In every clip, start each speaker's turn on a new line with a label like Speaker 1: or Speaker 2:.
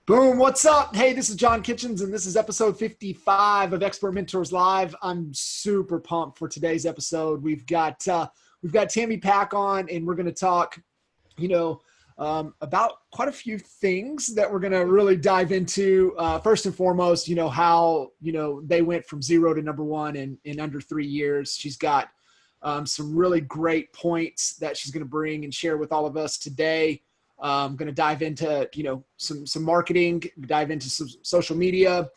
Speaker 1: Boom, what's up? Hey, this is John Kitchens, and this is episode 55 of Expert Mentors Live. I'm super pumped for today's episode. We've got Tammy Pack on, and we're going to talk, about quite a few things that we're going to really dive into. First and foremost, how they went from zero to number one in under 3 years. She's got some really great points that she's going to bring and share with all of us today. I'm going to dive into, some marketing, dive into some social media,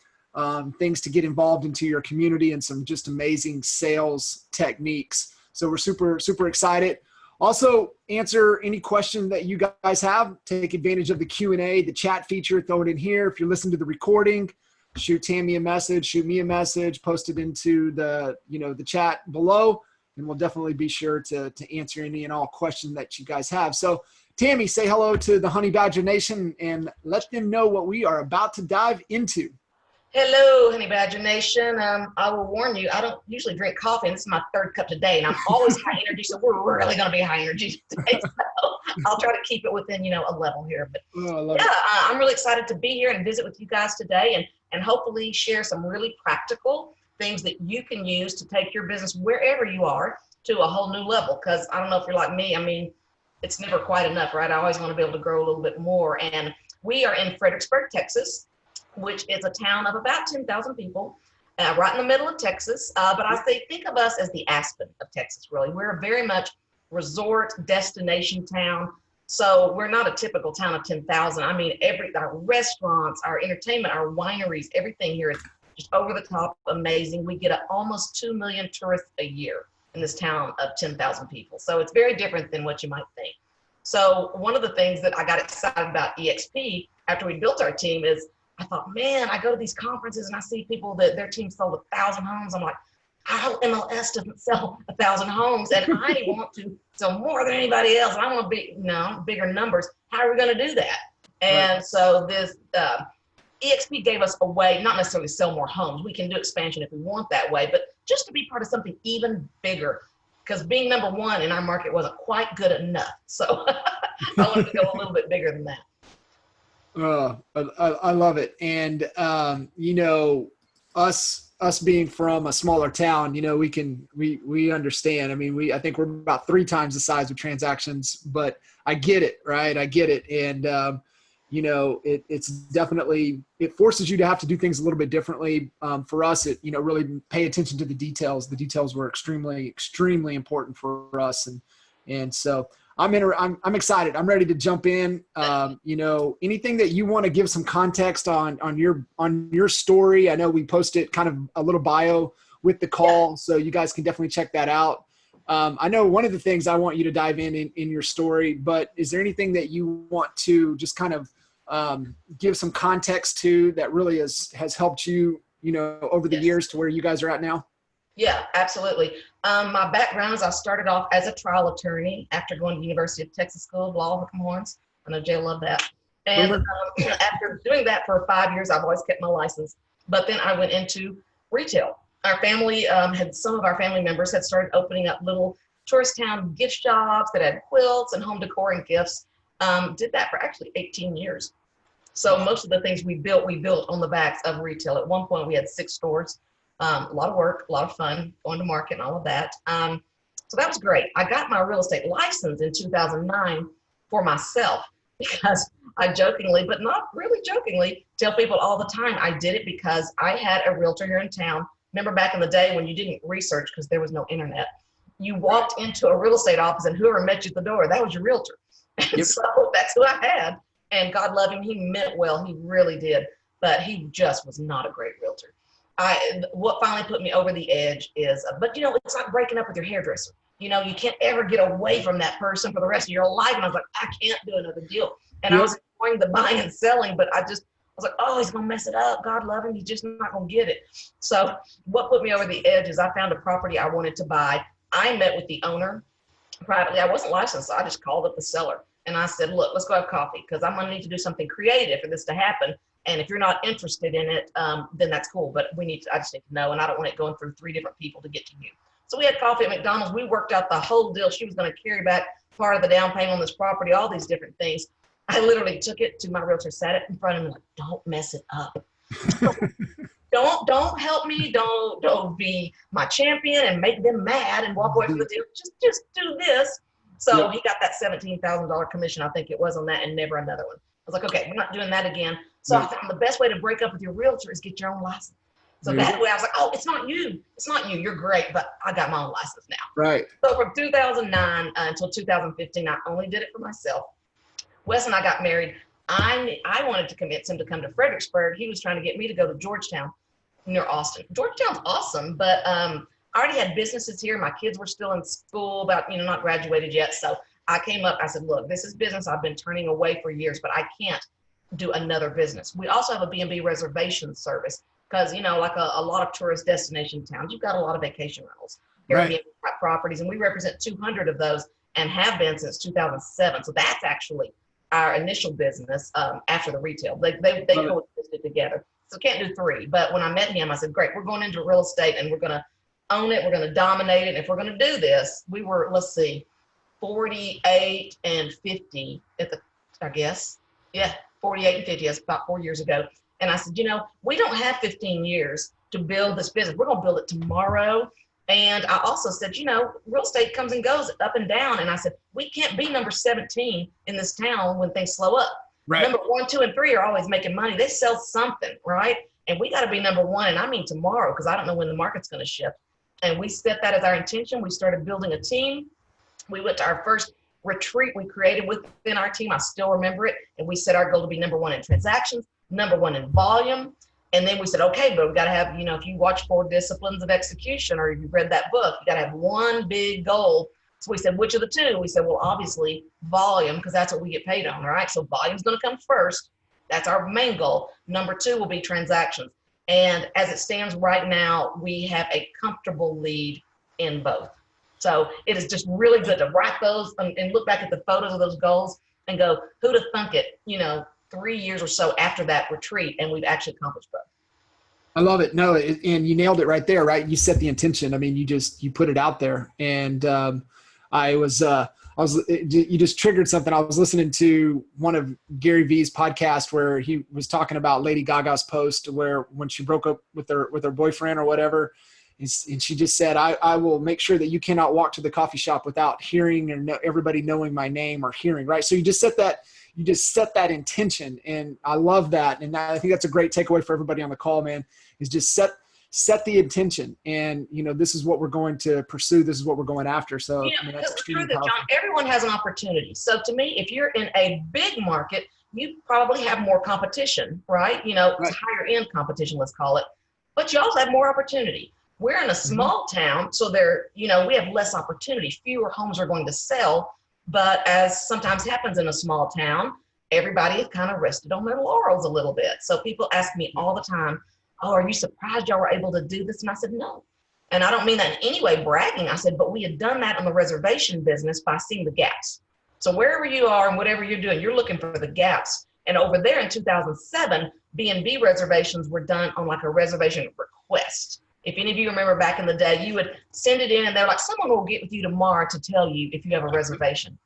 Speaker 1: things to get involved into your community, and some just amazing sales techniques. So we're super, super excited. Also, answer any question that you guys have. Take advantage of the Q&A, the chat feature, throw it in here. If you're listening to the recording, shoot Tammy a message, shoot me a message, post it into the chat below, and we'll definitely be sure to answer any and all questions that you guys have. So Tammy, say hello to the Honey Badger Nation and let them know what we are about to dive into.
Speaker 2: Hello, Honey Badger Nation. I will warn you, I don't usually drink coffee, and this is my third cup today, and I'm always high energy, so we're really going to be high energy today. So I'll try to keep it within, a level here. But I'm really excited to be here and visit with you guys today and hopefully share some really practical things that you can use to take your business wherever you are to a whole new level. Because I don't know if you're like me, it's never quite enough, right? I always want to be able to grow a little bit more. And we are in Fredericksburg, Texas, which is a town of about 10,000 people, right in the middle of Texas. But I think of us as the Aspen of Texas, really. We're very much resort destination town. So we're not a typical town of 10,000. Our restaurants, our entertainment, our wineries, everything here is just over the top amazing. We get almost 2 million tourists a year in this town of 10,000 people. So it's very different than what you might think. So one of the things that I got excited about EXP after we built our team is I thought, man, I go to these conferences and I see people that their team sold 1,000 homes. I'm like, how MLS doesn't sell 1,000 homes, and I want to sell more than anybody else. And I want to be, bigger numbers. How are we going to do that? And right. So this EXP gave us a way, not necessarily sell more homes. We can do expansion if we want that way, but just to be part of something even bigger, because being number one in our market wasn't quite good enough. So I wanted to go a little bit bigger than that.
Speaker 1: I love it. And, us being from a smaller town, we understand. I think we're about 3 times the size of transactions, but I get it, right? I get it. And, it's definitely, it forces you to have to do things a little bit differently. For us, it, really pay attention to the details. The details were extremely, extremely important for us. And so I'm excited. I'm ready to jump in. Anything that you want to give some context on your story. I know we posted kind of a little bio with the call, so you guys can definitely check that out. I know one of the things I want you to dive in your story, but is there anything that you want to just kind of give some context to that really has helped you, over the years to where you guys are at now?
Speaker 2: Yeah, absolutely. My background is I started off as a trial attorney after going to the University of Texas School of Law, Hook'em Horns. I know Jay loved that. And after doing that for 5 years, I've always kept my license. But then I went into retail. Our family some of our family members had started opening up little tourist town gift shops that had quilts and home decor and gifts. Did that for actually 18 years. So most of the things we built on the backs of retail. At one point, we had 6 stores. A lot of work, a lot of fun, going to market and all of that. So that was great. I got my real estate license in 2009 for myself because I jokingly, but not really jokingly, tell people all the time I did it because I had a realtor here in town. Remember back in the day when you didn't research because there was no internet. You walked into a real estate office and whoever met you at the door, that was your realtor. And so that's who I had. And God love him, he meant well, he really did. But he just was not a great realtor. What finally put me over the edge is, it's like breaking up with your hairdresser. You can't ever get away from that person for the rest of your life. And I was like, I can't do another deal. And I was enjoying the buying and selling, but I was like, oh, he's going to mess it up. God love him. He's just not going to get it. So what put me over the edge is I found a property I wanted to buy. I met with the owner privately. I wasn't licensed, so I just called up the seller. And I said, look, let's go have coffee because I'm going to need to do something creative for this to happen. And if you're not interested in it, then that's cool. But I just need to know. And I don't want it going through 3 different people to get to you. So we had coffee at McDonald's. We worked out the whole deal. She was going to carry back part of the down payment on this property, all these different things. I literally took it to my realtor, sat it in front of him, like, don't mess it up. Don't help me. Don't be my champion and make them mad and walk away from the deal. Just do this. So he got that $17,000 commission, I think it was, on that, and never another one. I was like, okay, we're not doing that again. So I found the best way to break up with your realtor is get your own license. So that way I was like, oh, it's not you. It's not you. You're great, but I got my own license now.
Speaker 1: Right.
Speaker 2: So from 2009 until 2015, I only did it for myself. Wes and I got married. I wanted to convince him to come to Fredericksburg. He was trying to get me to go to Georgetown near Austin. Georgetown's awesome, but I already had businesses here. My kids were still in school, not graduated yet. So I came up, I said, look, this is business I've been turning away for years, but I can't do another business. We also have a B&B reservation service because, like a lot of tourist destination towns, you've got a lot of vacation rentals, Airbnb properties, and we represent 200 of those and have been since 2007. So that's actually our initial business after the retail. They coexisted together. So can't do three. But when I met him, I said, great, we're going into real estate and we're going to own it. We're going to dominate it. If we're going to do this, we were, 48 and 50 at the, I guess. Yeah, 48 and 50. That's about 4 years ago. And I said, we don't have 15 years to build this business. We're going to build it tomorrow. And I also said, real estate comes and goes up and down. And I said, we can't be number 17 in this town when things slow up. Right. Number 1, 2, and 3 are always making money. They sell something, right? And we got to be number 1. And I mean tomorrow, because I don't know when the market's going to shift. And we set that as our intention. We started building a team. We went to our first retreat we created within our team. I still remember it. And we set our goal to be number 1 in transactions, number 1 in volume. And then we said, okay, but we got to have, if you watch 4 Disciplines of Execution or you've read that book, you got to have one big goal. So we said, which of the 2? We said, well, obviously volume, because that's what we get paid on, all right? So volume's going to come first. That's our main goal. Number 2 will be transactions. And as it stands right now, we have a comfortable lead in both. So it is just really good to write those and look back at the photos of those goals and go, who'd have thunk it, 3 years or so after that retreat, and we've actually accomplished both.
Speaker 1: I love it. No, and you nailed it right there, right? You set the intention. I mean, you put it out there. And you just triggered something. I was listening to one of Gary Vee's podcast where he was talking about Lady Gaga's post where when she broke up with her boyfriend or whatever, and she just said, I will make sure that you cannot walk to the coffee shop without hearing or everybody knowing my name or hearing, right? So you just set that intention. And I love that. And I think that's a great takeaway for everybody on the call, man, is just set the intention. And, this is what we're going to pursue. This is what we're going after. So that's extremely powerful.
Speaker 2: John, everyone has an opportunity. So to me, if you're in a big market, you probably have more competition, right? It's higher end competition, let's call it, but you also have more opportunity. We're in a small town, so we have less opportunity. Fewer homes are going to sell, but as sometimes happens in a small town, everybody is kind of rested on their laurels a little bit. So people ask me all the time, oh, are you surprised y'all were able to do this? And I said, no. And I don't mean that in any way bragging. I said, but we had done that on the reservation business by seeing the gaps. So wherever you are and whatever you're doing, you're looking for the gaps. And over there in 2007, B&B reservations were done on like a reservation request. If any of you remember back in the day, you would send it in and they're like, someone will get with you tomorrow to tell you if you have a reservation.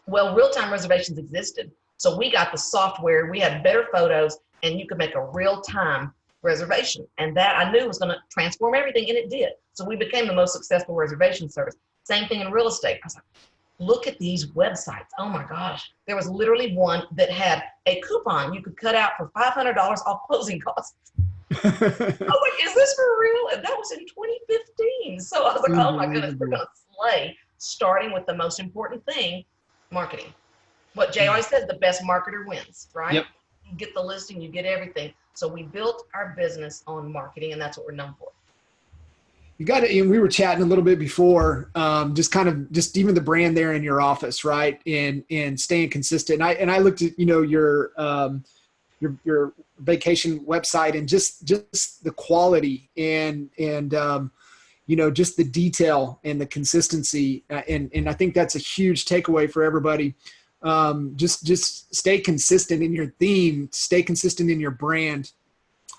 Speaker 2: Well, real-time reservations existed. So we got the software, we had better photos, and you could make a real-time reservation. And that I knew was going to transform everything, and it did. So we became the most successful reservation service. Same thing in real estate. I was like, look at these websites. Oh my gosh. There was literally one that had a coupon you could cut out for $500 off closing costs. I was like, is this for real? And that was in 2015. So I was like, oh my goodness, we're going to slay, starting with the most important thing, marketing. What Jay always says, the best marketer wins, right? Yep. You get the listing, you get everything. So we built our business on marketing, and that's what we're known for.
Speaker 1: You got it. And we were chatting a little bit before, just even the brand there in your office, right? And staying consistent. And I looked at, your vacation website and just the quality and just the detail and the consistency. And I think that's a huge takeaway for everybody. Just stay consistent in your theme, stay consistent in your brand.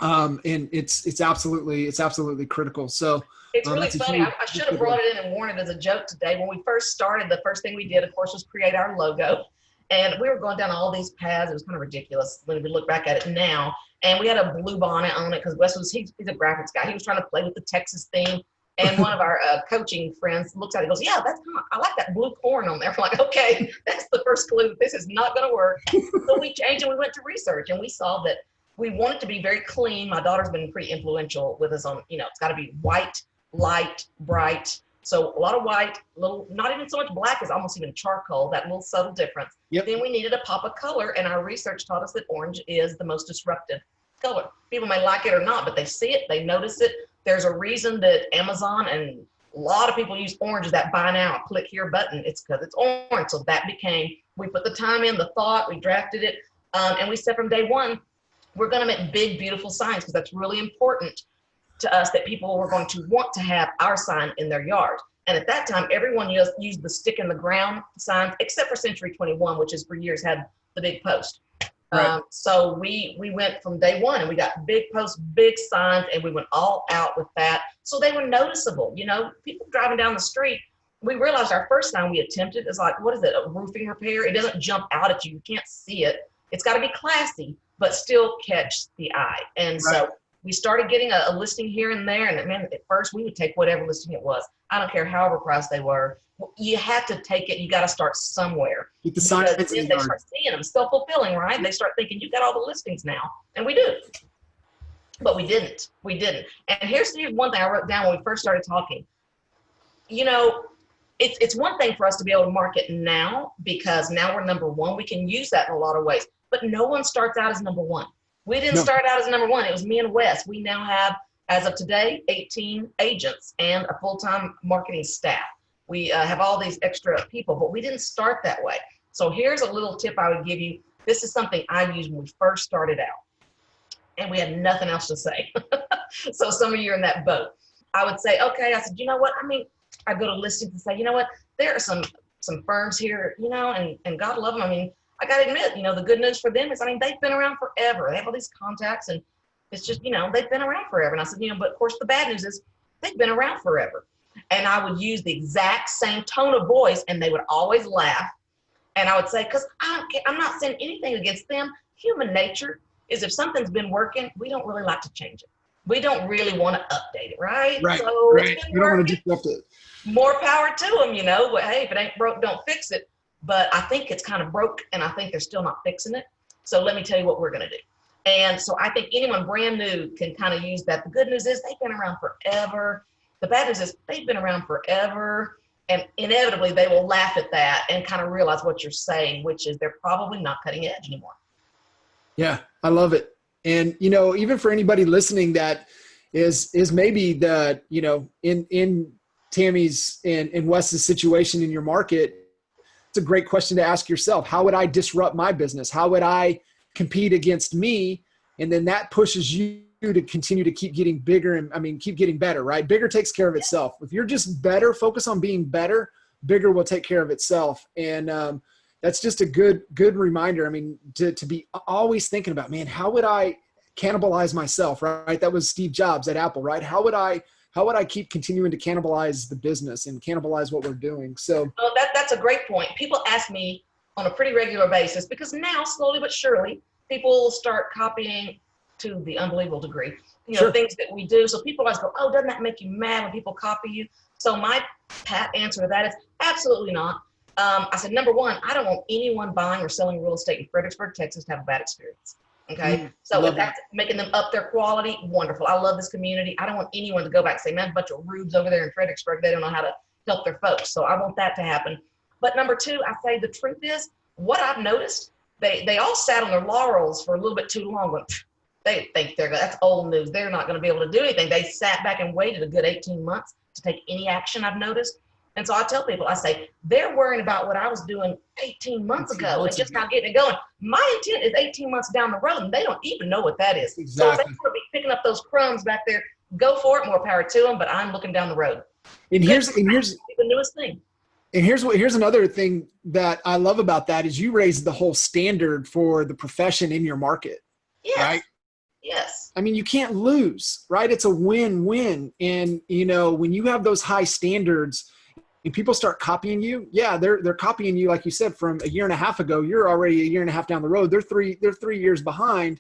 Speaker 1: And it's absolutely critical. So
Speaker 2: it's really funny. I should have brought it in and worn it as a joke today. When we first started, the first thing we did, of course, was create our logo. And we were going down all these paths. It was kind of ridiculous when we look back at it now. And we had a blue bonnet on it because Wes he's a graphics guy. He was trying to play with the Texas theme. And one of our coaching friends looks at it and goes, yeah, I like that blue corn on there. We're like, okay, that's the first clue. This is not going to work. So we changed and we went to research and we saw that we wanted to be very clean. My daughter's been pretty influential with us on, it's got to be white, light, bright. So a lot of white, not even so much black as almost even charcoal, that little subtle difference.
Speaker 1: Yep.
Speaker 2: Then we needed a pop of color, and our research taught us that orange is the most disruptive color. People may like it or not, but they see it, they notice it. There's a reason that Amazon and a lot of people use orange as that buy now, click here button. It's because it's orange. So that became, we put the time in, the thought, we drafted it, and we said from day one, we're going to make big, beautiful signs because that's really important to us that people were going to want to have our sign in their yard. And at that time, everyone used the stick in the ground signs, except for Century 21, which is for years had the big post. Right. So we went from day one and we got big posts, big signs, and we went all out with that. So they were noticeable. People driving down the street, we realized our first sign we attempted is like, what is it, a roofing repair? It doesn't jump out at you. You can't see it. It's got to be classy, but still catch the eye. And so we started getting a listing here and there. And man, at first we would take whatever listing it was. I don't care however priced they were. You have to take it. You got to start somewhere.
Speaker 1: Keep the signs.
Speaker 2: Then they start seeing them. Self-fulfilling, right? They start thinking, you got all the listings now. And we do. But we didn't. We didn't. And here's one thing I wrote down when we first started talking. It's one thing for us to be able to market now because now we're number one. We can use that in a lot of ways. But no one starts out as number one. We didn't start out as number one. It was me and Wes. We now have, as of today, 18 agents and a full-time marketing staff. We have all these extra people, but we didn't start that way. So here's a little tip I would give you. This is something I used when we first started out. And we had nothing else to say. So some of you are in that boat. I would say, okay, I said, you know what? I go to listings and say, you know what? There are some firms here, and God love them. I got to admit, the good news for them is, they've been around forever. They have all these contacts and it's just, they've been around forever. And I said, but of course the bad news is they've been around forever. And I would use the exact same tone of voice and they would always laugh. And I would say, because I'm not saying anything against them. Human nature is if something's been working, we don't really like to change it. We don't really want to update it, right?
Speaker 1: Right.
Speaker 2: So
Speaker 1: right. You don't want to disrupt it.
Speaker 2: More power to them, But hey, if it ain't broke, don't fix it. But I think it's kind of broke and I think they're still not fixing it. So let me tell you what we're going to do. And so I think anyone brand new can kind of use that. The good news is they've been around forever. The bad news is they've been around forever. And inevitably they will laugh at that and kind of realize what you're saying, which is they're probably not cutting edge anymore.
Speaker 1: Yeah, I love it. And, even for anybody listening that is maybe in Tammy's and Wes's situation in your market, it's a great question to ask yourself. How would I disrupt my business? How would I compete against me? And then that pushes you to continue to keep getting bigger and keep getting better, right? Bigger takes care of itself. If you're just better, focus on being better, bigger will take care of itself. And that's just a good reminder. To be always thinking about, man, how would I cannibalize myself, right? That was Steve Jobs at Apple, right? How would I keep continuing to cannibalize the business and cannibalize what we're doing? So
Speaker 2: that's a great point. People ask me on a pretty regular basis because now slowly but surely people start copying to the unbelievable degree,
Speaker 1: Sure.
Speaker 2: Things that we do. So people always go, oh, doesn't that make you mad when people copy you? So my pat answer to that is absolutely not. I said, number one, I don't want anyone buying or selling real estate in Fredericksburg, Texas to have a bad experience. Okay. So if that's making them up their quality, wonderful. I love this community. I don't want anyone to go back and say, man, a bunch of rubes over there in Fredericksburg, they don't know how to help their folks. So I want that to happen. But number two, I say the truth is what I've noticed, they all sat on their laurels for a little bit too long. They think that's old news. They're not going to be able to do anything. They sat back and waited a good 18 months to take any action, I've noticed. And so I tell people, I say, they're worrying about what I was doing 18 months ago and just not getting it going. My intent is 18 months down the road, and they don't even know what that is.
Speaker 1: Exactly.
Speaker 2: So if they want to be picking up those crumbs back there, go for it, more power to them, but I'm looking down the road.
Speaker 1: And here's
Speaker 2: the newest thing.
Speaker 1: And here's another thing that I love about that is you raised the whole standard for the profession in your market.
Speaker 2: Yes.
Speaker 1: Right?
Speaker 2: Yes.
Speaker 1: You can't lose, right? It's a win-win. And, when you have those high standards, and people start copying you, yeah, they're copying you, like you said, from a year and a half ago. You're already a year and a half down the road. They're 3 years behind,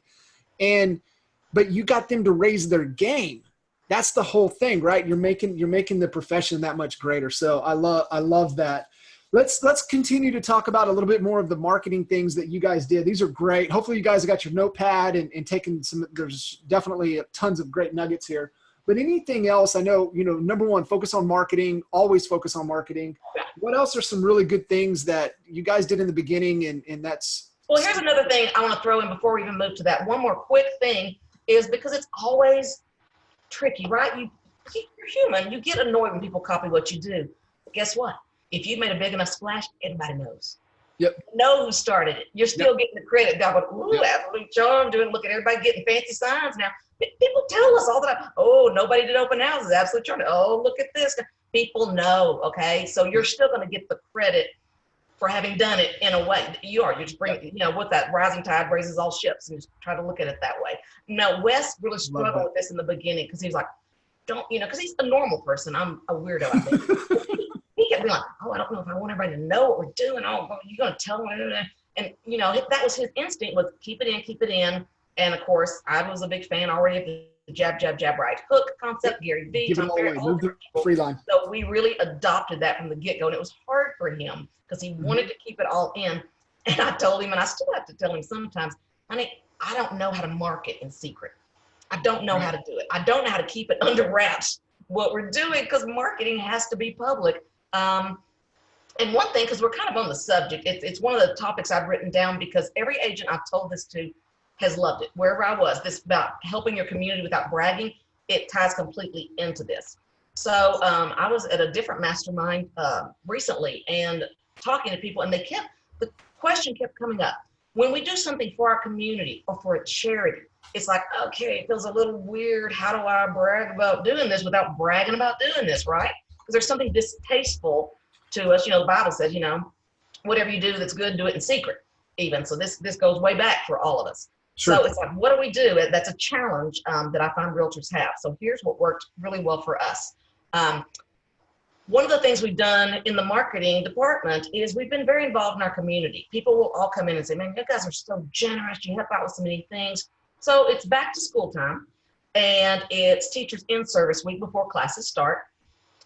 Speaker 1: but you got them to raise their game. That's the whole thing, right? You're making the profession that much greater. So I love that. Let's continue to talk about a little bit more of the marketing things that you guys did. These are great. Hopefully you guys have got your notepad and taken some. There's definitely tons of great nuggets here. But anything else? I know, number one, focus on marketing. Always focus on marketing. What else are some really good things that you guys did in the beginning? And that's.
Speaker 2: Well, here's another thing I want to throw in before we even move to that. One more quick thing is, because it's always tricky, right? You're human. You get annoyed when people copy what you do. But guess what? If you've made a big enough splash, everybody knows.
Speaker 1: Yep.
Speaker 2: You know who started it. You're still getting the credit. They're going, ooh, absolute charm, look at everybody getting fancy signs now. People tell us all the time, oh, nobody did open houses, absolute charm. Oh, look at this. People know, okay? So you're still going to get the credit for having done it in a way. You're just bringing, with that rising tide raises all ships, and just try to look at it that way. No, Wes really struggled with this in the beginning because he was like, because he's a normal person. I'm a weirdo, I think. He kept being like, oh, I don't know if I want everybody to know what we're doing. Oh, well, you're going to tell them. And, that was his instinct, was keep it in. And of course, I was a big fan already of the jab, right hook concept, Gary Vee, Tom Ferry, all the
Speaker 1: free line.
Speaker 2: So we really adopted that from the get-go. And it was hard for him because he wanted to keep it all in. And I told him, and I still have to tell him sometimes, honey, I don't know how to market in secret. I don't know how to do it. I don't know how to keep it under wraps, what we're doing, because marketing has to be public. And one thing, because we're kind of on the subject, it's one of the topics I've written down, because every agent I've told this to has loved it. Wherever I was, this about helping your community without bragging, it ties completely into this. So I was at a different mastermind recently and talking to people, and the question kept coming up. When we do something for our community or for a charity, it's like, okay, it feels a little weird. How do I brag about doing this without bragging about doing this, right? Because there's something distasteful to us. The Bible says, whatever you do that's good, do it in secret even. So this goes way back for all of us. Sure. So it's like, what do we do? That's a challenge that I find realtors have. So here's what worked really well for us. One of the things we've done in the marketing department is we've been very involved in our community. People will all come in and say, man, you guys are so generous. You help out with so many things. So it's back to school time, and it's Teachers in Service week before classes start.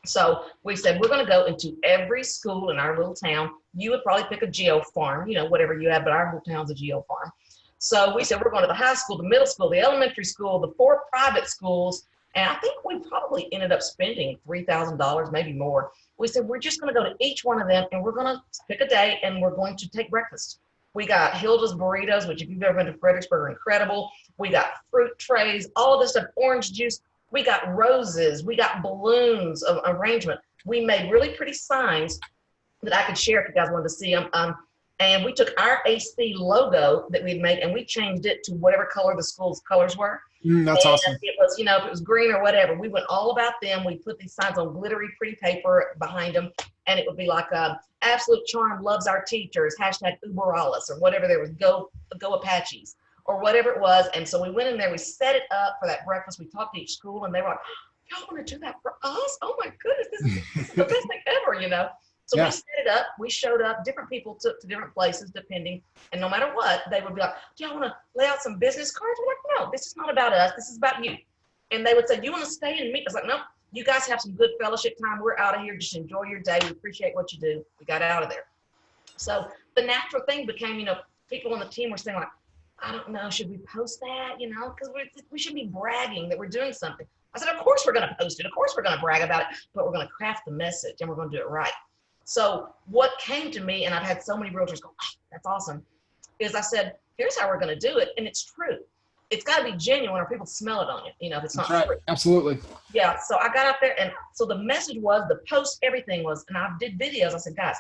Speaker 2: So we said, we're going to go into every school in our little town. You would probably pick a geo farm, whatever you have, but our little town's a geo farm. So we said, we're going to the high school, the middle school, the elementary school, the 4 private schools. And I think we probably ended up spending $3,000, maybe more. We said, we're just going to go to each one of them, and we're going to pick a day, and we're going to take breakfast. We got Hilda's Burritos, which if you've ever been to Fredericksburg are incredible. We got fruit trays, all this stuff, orange juice. We got roses. We got balloons of arrangement. We made really pretty signs that I could share if you guys wanted to see them. And we took our AC logo that we'd made, and we changed it to whatever color the school's colors were.
Speaker 1: That's awesome.
Speaker 2: It was, if it was green or whatever, we went all about them. We put these signs on glittery, pretty paper behind them, and it would be like, absolute charm loves our teachers, hashtag Uber Alles, or whatever there was, go Apaches, or whatever it was. And so we went in there, we set it up for that breakfast. We talked to each school, and they were like, y'all want to do that for us? Oh my goodness, this is the best thing ever, So we set it up, we showed up, different people took to different places depending, and no matter what, they would be like, do y'all want to lay out some business cards? We're like, no, this is not about us, this is about you. And they would say, do you want to stay and meet? I was like, no, you guys have some good fellowship time. We're out of here, just enjoy your day. We appreciate what you do. We got out of there. So the natural thing became, people on the team were saying like, I don't know, should we post that? Because we should be bragging that we're doing something. I said, of course we're going to post it. Of course we're going to brag about it, but we're going to craft the message and we're going to do it right. So what came to me, and I've had so many realtors go, oh, that's awesome, is I said, here's how we're going to do it. And it's true. It's got to be genuine or people smell it on you, if it's not true.
Speaker 1: Absolutely.
Speaker 2: Yeah. So I got out there, and so the message was, the post, everything was, and I did videos. I said, guys,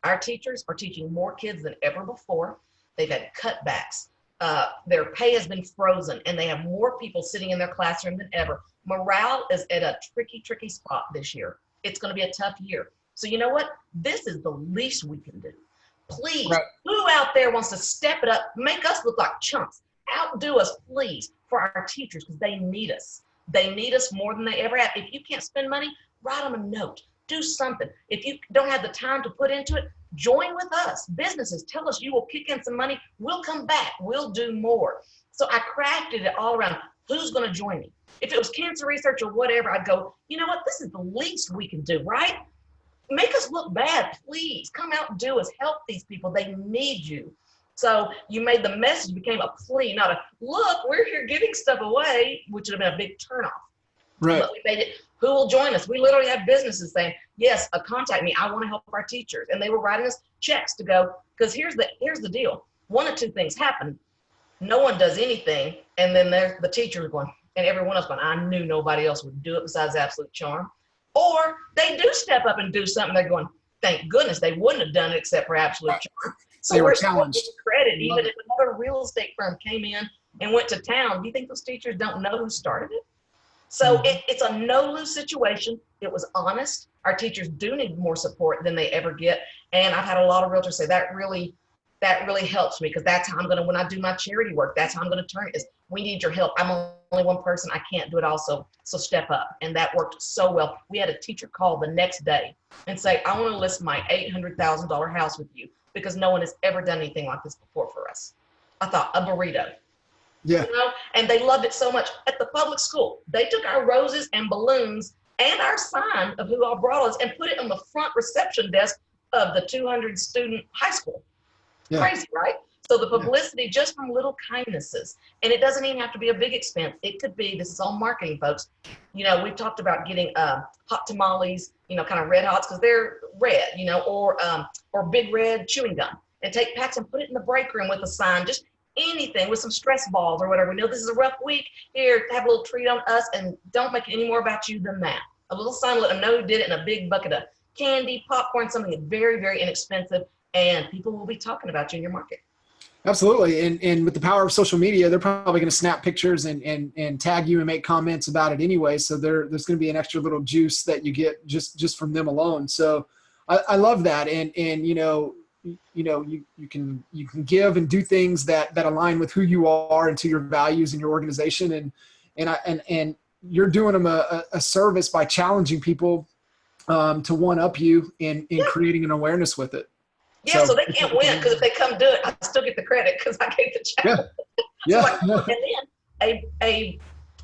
Speaker 2: our teachers are teaching more kids than ever before. They've had cutbacks. Their pay has been frozen, and they have more people sitting in their classroom than ever. Morale is at a tricky spot this year. It's going to be a tough year. So you know what? This is the least we can do. Please, who out there wants to step it up, make us look like chumps? Outdo us, please, for our teachers, because they need us. They need us more than they ever have. If you can't spend money, write them a note. do something. If you don't have the time to put into it, join with us. Businesses, tell us you will kick in some money. We'll come back. We'll do more. So I crafted it all around who's going to join me. If it was cancer research or whatever, I'd go, you know what? This is the least we can do, right? Make us look bad, please. Come out and do us. Help these people. They need you. So you made the message became a plea, not a, look, we're here giving stuff away, which would have been a big turnoff.
Speaker 1: Right.
Speaker 2: But we made it, who will join us? We literally have businesses saying, yes, contact me. I want to help our teachers. And they were writing us checks to go, because here's the deal. One of two things happen. No one does anything. And then there's the teachers going, and everyone else going, I knew nobody else would do it besides Absolute Charm. Or they do step up and do something. They're going, thank goodness they wouldn't have done it except for Absolute Charm. So
Speaker 1: they were
Speaker 2: we're
Speaker 1: challenged.
Speaker 2: Credit, even if another real estate firm came in and went to town. Do you think those teachers don't know who started it? So it's a no-lose situation. It was honest. Our teachers do need more support than they ever get. And I've had a lot of realtors say that really helps me, because that's how I'm going to, when I do my charity work, that's how I'm going to turn it is, we need your help. I'm only one person. I can't do it also. So step up. And that worked so well. We had a teacher call the next day and say, I want to list my $800,000 house with you, because no one has ever done anything like this before for us. I thought, a burrito.
Speaker 1: Yeah.
Speaker 2: You know, and they loved it so much. At the public school, they took our roses and balloons and our sign of who all brought us and put it on the front reception desk of the 200 student high school.
Speaker 1: Yeah.
Speaker 2: Crazy, right? So the publicity just from little kindnesses, and it doesn't even have to be a big expense. It could be, this is all marketing, folks. You know, we've talked about getting hot tamales, you know, kind of red hots because they're red, you know, or big red chewing gum, and take packs and put it in the break room with a sign, just anything with some stress balls or whatever. We know this is a rough week. Here, have a little treat on us, and don't make it any more about you than that. A little sign, let them know who did it, and a big bucket of candy, popcorn, something very, very inexpensive, and people will be talking about you in your market.
Speaker 1: Absolutely. And with the power of social media, they're probably going to snap pictures and tag you and make comments about it anyway. So there's going to be an extra little juice that you get just from them alone. So I love that. And you can give and do things that align with who you are and to your values and your organization. And you're doing them a service by challenging people to one up you in creating an awareness with it.
Speaker 2: Yeah, so they can't win, because if they come do it, I still get the credit because I gave the challenge.
Speaker 1: Yeah.
Speaker 2: And then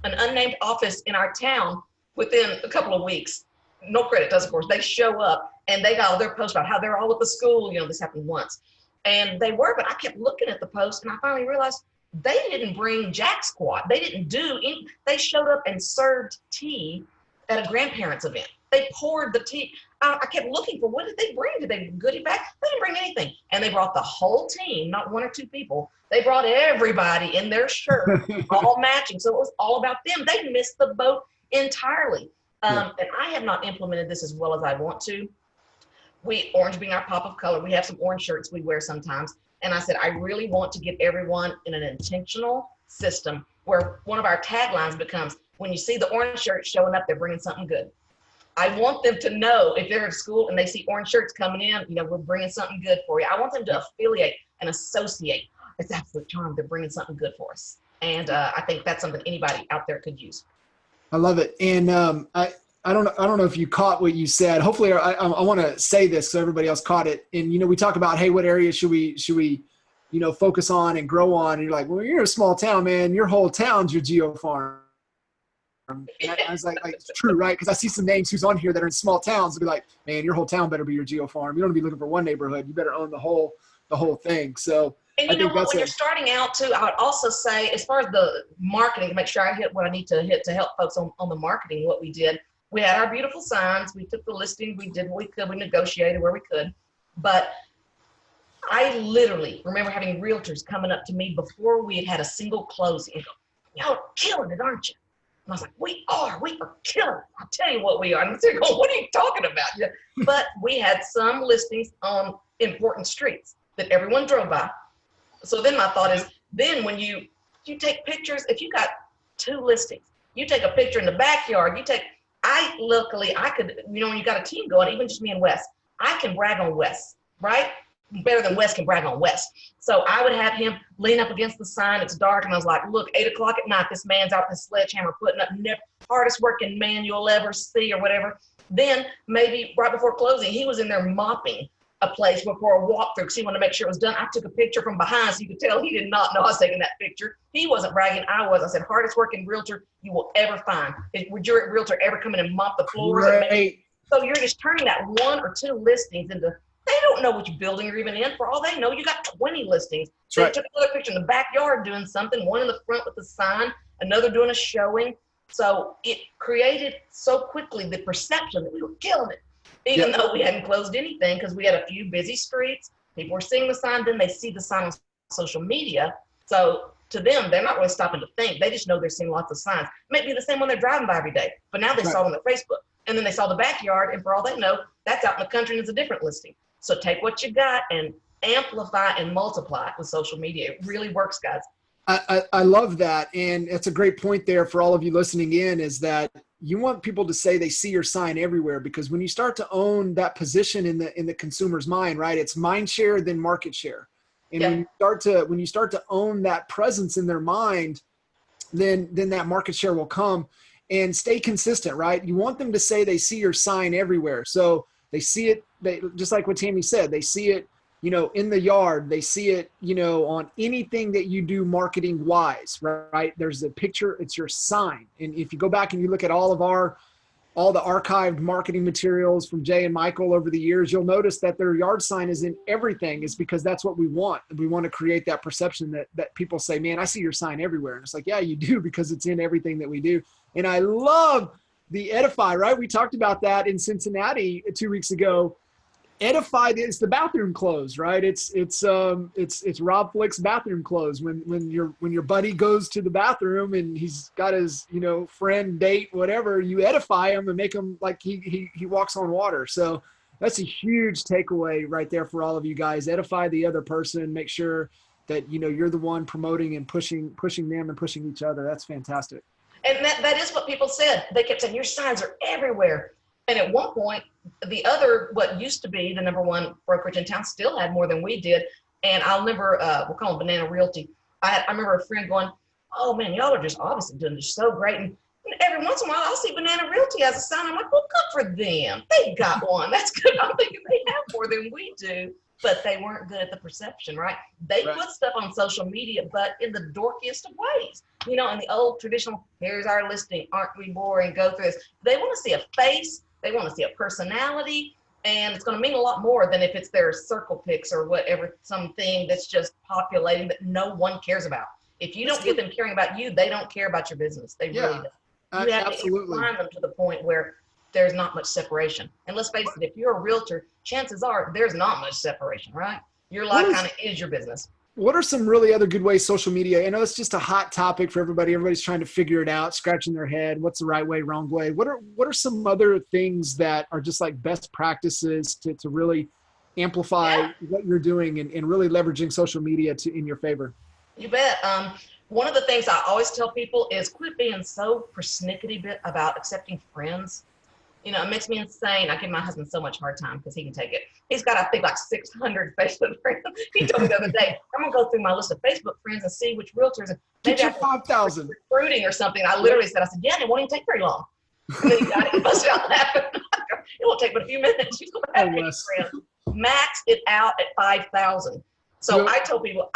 Speaker 2: an unnamed office in our town within a couple of weeks, no credit does, of course, they show up and they got all their posts about how they're all at the school. You know, this happened once. And they were, but I kept looking at the post and I finally realized they didn't bring jack squat. They didn't do any, they showed up and served tea at a grandparents' event. They poured the tea. I kept looking for, what did they bring? Did they goodie bag? They didn't bring anything. And they brought the whole team, not one or two people. They brought everybody in their shirt, all matching. So it was all about them. They missed the boat entirely. And I have not implemented this as well as I want to. Orange being our pop of color, we have some orange shirts we wear sometimes. And I said, I really want to get everyone in an intentional system where one of our taglines becomes, when you see the orange shirt showing up, they're bringing something good. I want them to know, if they're at school and they see orange shirts coming in, you know, we're bringing something good for you. I want them to affiliate and associate. It's Absolute Charm. They're bringing something good for us. And I think that's something anybody out there could use.
Speaker 1: I love it. And I don't know if you caught what you said. Hopefully I want to say this so everybody else caught it. And, you know, we talk about, hey, what areas should we, you know, focus on and grow on? And you're like, well, you're a small town, man. Your whole town's your geo farm. And I was like, it's true, right? Because I see some names who's on here that are in small towns. They'll be like, man, your whole town better be your geo farm. You don't be looking for one neighborhood. You better own the whole thing. So,
Speaker 2: and you know what, when you're starting out too, I would also say, as far as the marketing, to make sure I hit what I need to hit to help folks on the marketing, what we did, we had our beautiful signs. We took the listing. We did what we could. We negotiated where we could. But I literally remember having realtors coming up to me before we had a single closing and go, y'all are killing it, aren't you? And I was like, we are killing it. I'll tell you what we are. And they're going, what are you talking about? Yeah. But we had some listings on important streets that everyone drove by. So then my thought is, then when you take pictures, if you got 2 listings, you take a picture in the backyard, luckily I could, you know, when you got a team going, even just me and Wes, I can brag on Wes, right? Better than Wes can brag on Wes. So I would have him lean up against the sign. It's dark. And I was like, look, 8 o'clock at night, this man's out with his sledgehammer putting up the hardest working man you'll ever see or whatever. Then maybe right before closing, he was in there mopping a place before a walkthrough because he wanted to make sure it was done. I took a picture from behind so you could tell he did not know I was taking that picture. He wasn't bragging, I was. I said, hardest working realtor you will ever find. Would your realtor ever come in and mop the floors? So you're just turning that 1 or 2 listings into, they don't know which building you're even in. For all they know, you got 20 listings. They took another picture in the backyard doing something, one in the front with the sign, another doing a showing. So it created so quickly the perception that we were killing it, even though we hadn't closed anything because we had a few busy streets. People were seeing the sign, then they see the sign on social media. So to them, they're not really stopping to think. They just know they're seeing lots of signs. Maybe the same one they're driving by every day, but now they saw it on their Facebook. And then they saw the backyard, and for all they know, that's out in the country and it's a different listing. So take what you got and amplify and multiply it with social media. It really works, guys.
Speaker 1: I love that. And it's a great point there for all of you listening in, is that you want people to say they see your sign everywhere, because when you start to own that position in the consumer's mind, right, it's mind share, then market share. And when you start to own that presence in their mind, then that market share will come. And stay consistent, right? You want them to say they see your sign everywhere. So they see it, just like what Tammy said, they see it, in the yard, they see it, on anything that you do marketing wise, right? There's a picture, it's your sign. And if you go back and you look at all the archived marketing materials from Jay and Michael over the years, you'll notice that their yard sign is in everything. Is because that's what we want. We want to create that perception that people say, man, I see your sign everywhere. And it's like, yeah, you do, because it's in everything that we do. And I love the Edify, right? We talked about that in Cincinnati 2 weeks ago. Edify is the bathroom clothes, right? It's Rob Flick's bathroom clothes. When your buddy goes to the bathroom and he's got his friend, date, whatever, you edify him and make him like he walks on water. So that's a huge takeaway right there for all of you guys. Edify the other person. Make sure that you're the one promoting and pushing them and pushing each other. That's fantastic.
Speaker 2: And that is what people said. They kept saying, your signs are everywhere. And at one point, what used to be the #1 brokerage in town still had more than we did. And I'll never, we'll call them Banana Realty. I remember a friend going, oh man, y'all are just obviously doing this so great. And every once in a while, I'll see Banana Realty as a sign. I'm like, well, good for them. They got one. That's good. I'm thinking they have more than we do. But they weren't good at the perception, right? They put stuff on social media, but in the dorkiest of ways. In the old traditional, here's our listing, aren't we boring, go through this. They want to see a face. They want to see a personality, and it's going to mean a lot more than if it's their circle pics or whatever, something that's just populating that no one cares about. If you don't get them caring about you, they don't care about your business. They really don't. You have to incline them to the point where there's not much separation. And let's face it, if you're a realtor, chances are there's not much separation, right? Your life kind of is your business.
Speaker 1: What are some really other good ways social media? I know it's just a hot topic for everybody. Everybody's trying to figure it out, scratching their head. What's the right way, wrong way? What are some other things that are just like best practices to really amplify what you're doing and really leveraging social media in your favor?
Speaker 2: You bet. One of the things I always tell people is quit being so persnickety about accepting friends. It makes me insane. I give my husband so much hard time because he can take it. He's got, I think, like 600 Facebook friends. He told me the other day, I'm going to go through my list of Facebook friends and see which realtors.
Speaker 1: Get your 5,000.
Speaker 2: Recruiting or something. I literally said, yeah, it won't even take very long. And then he got it and busted out laughing. It won't take but a few minutes. You're going to have friends. Max it out at 5,000. So I told people,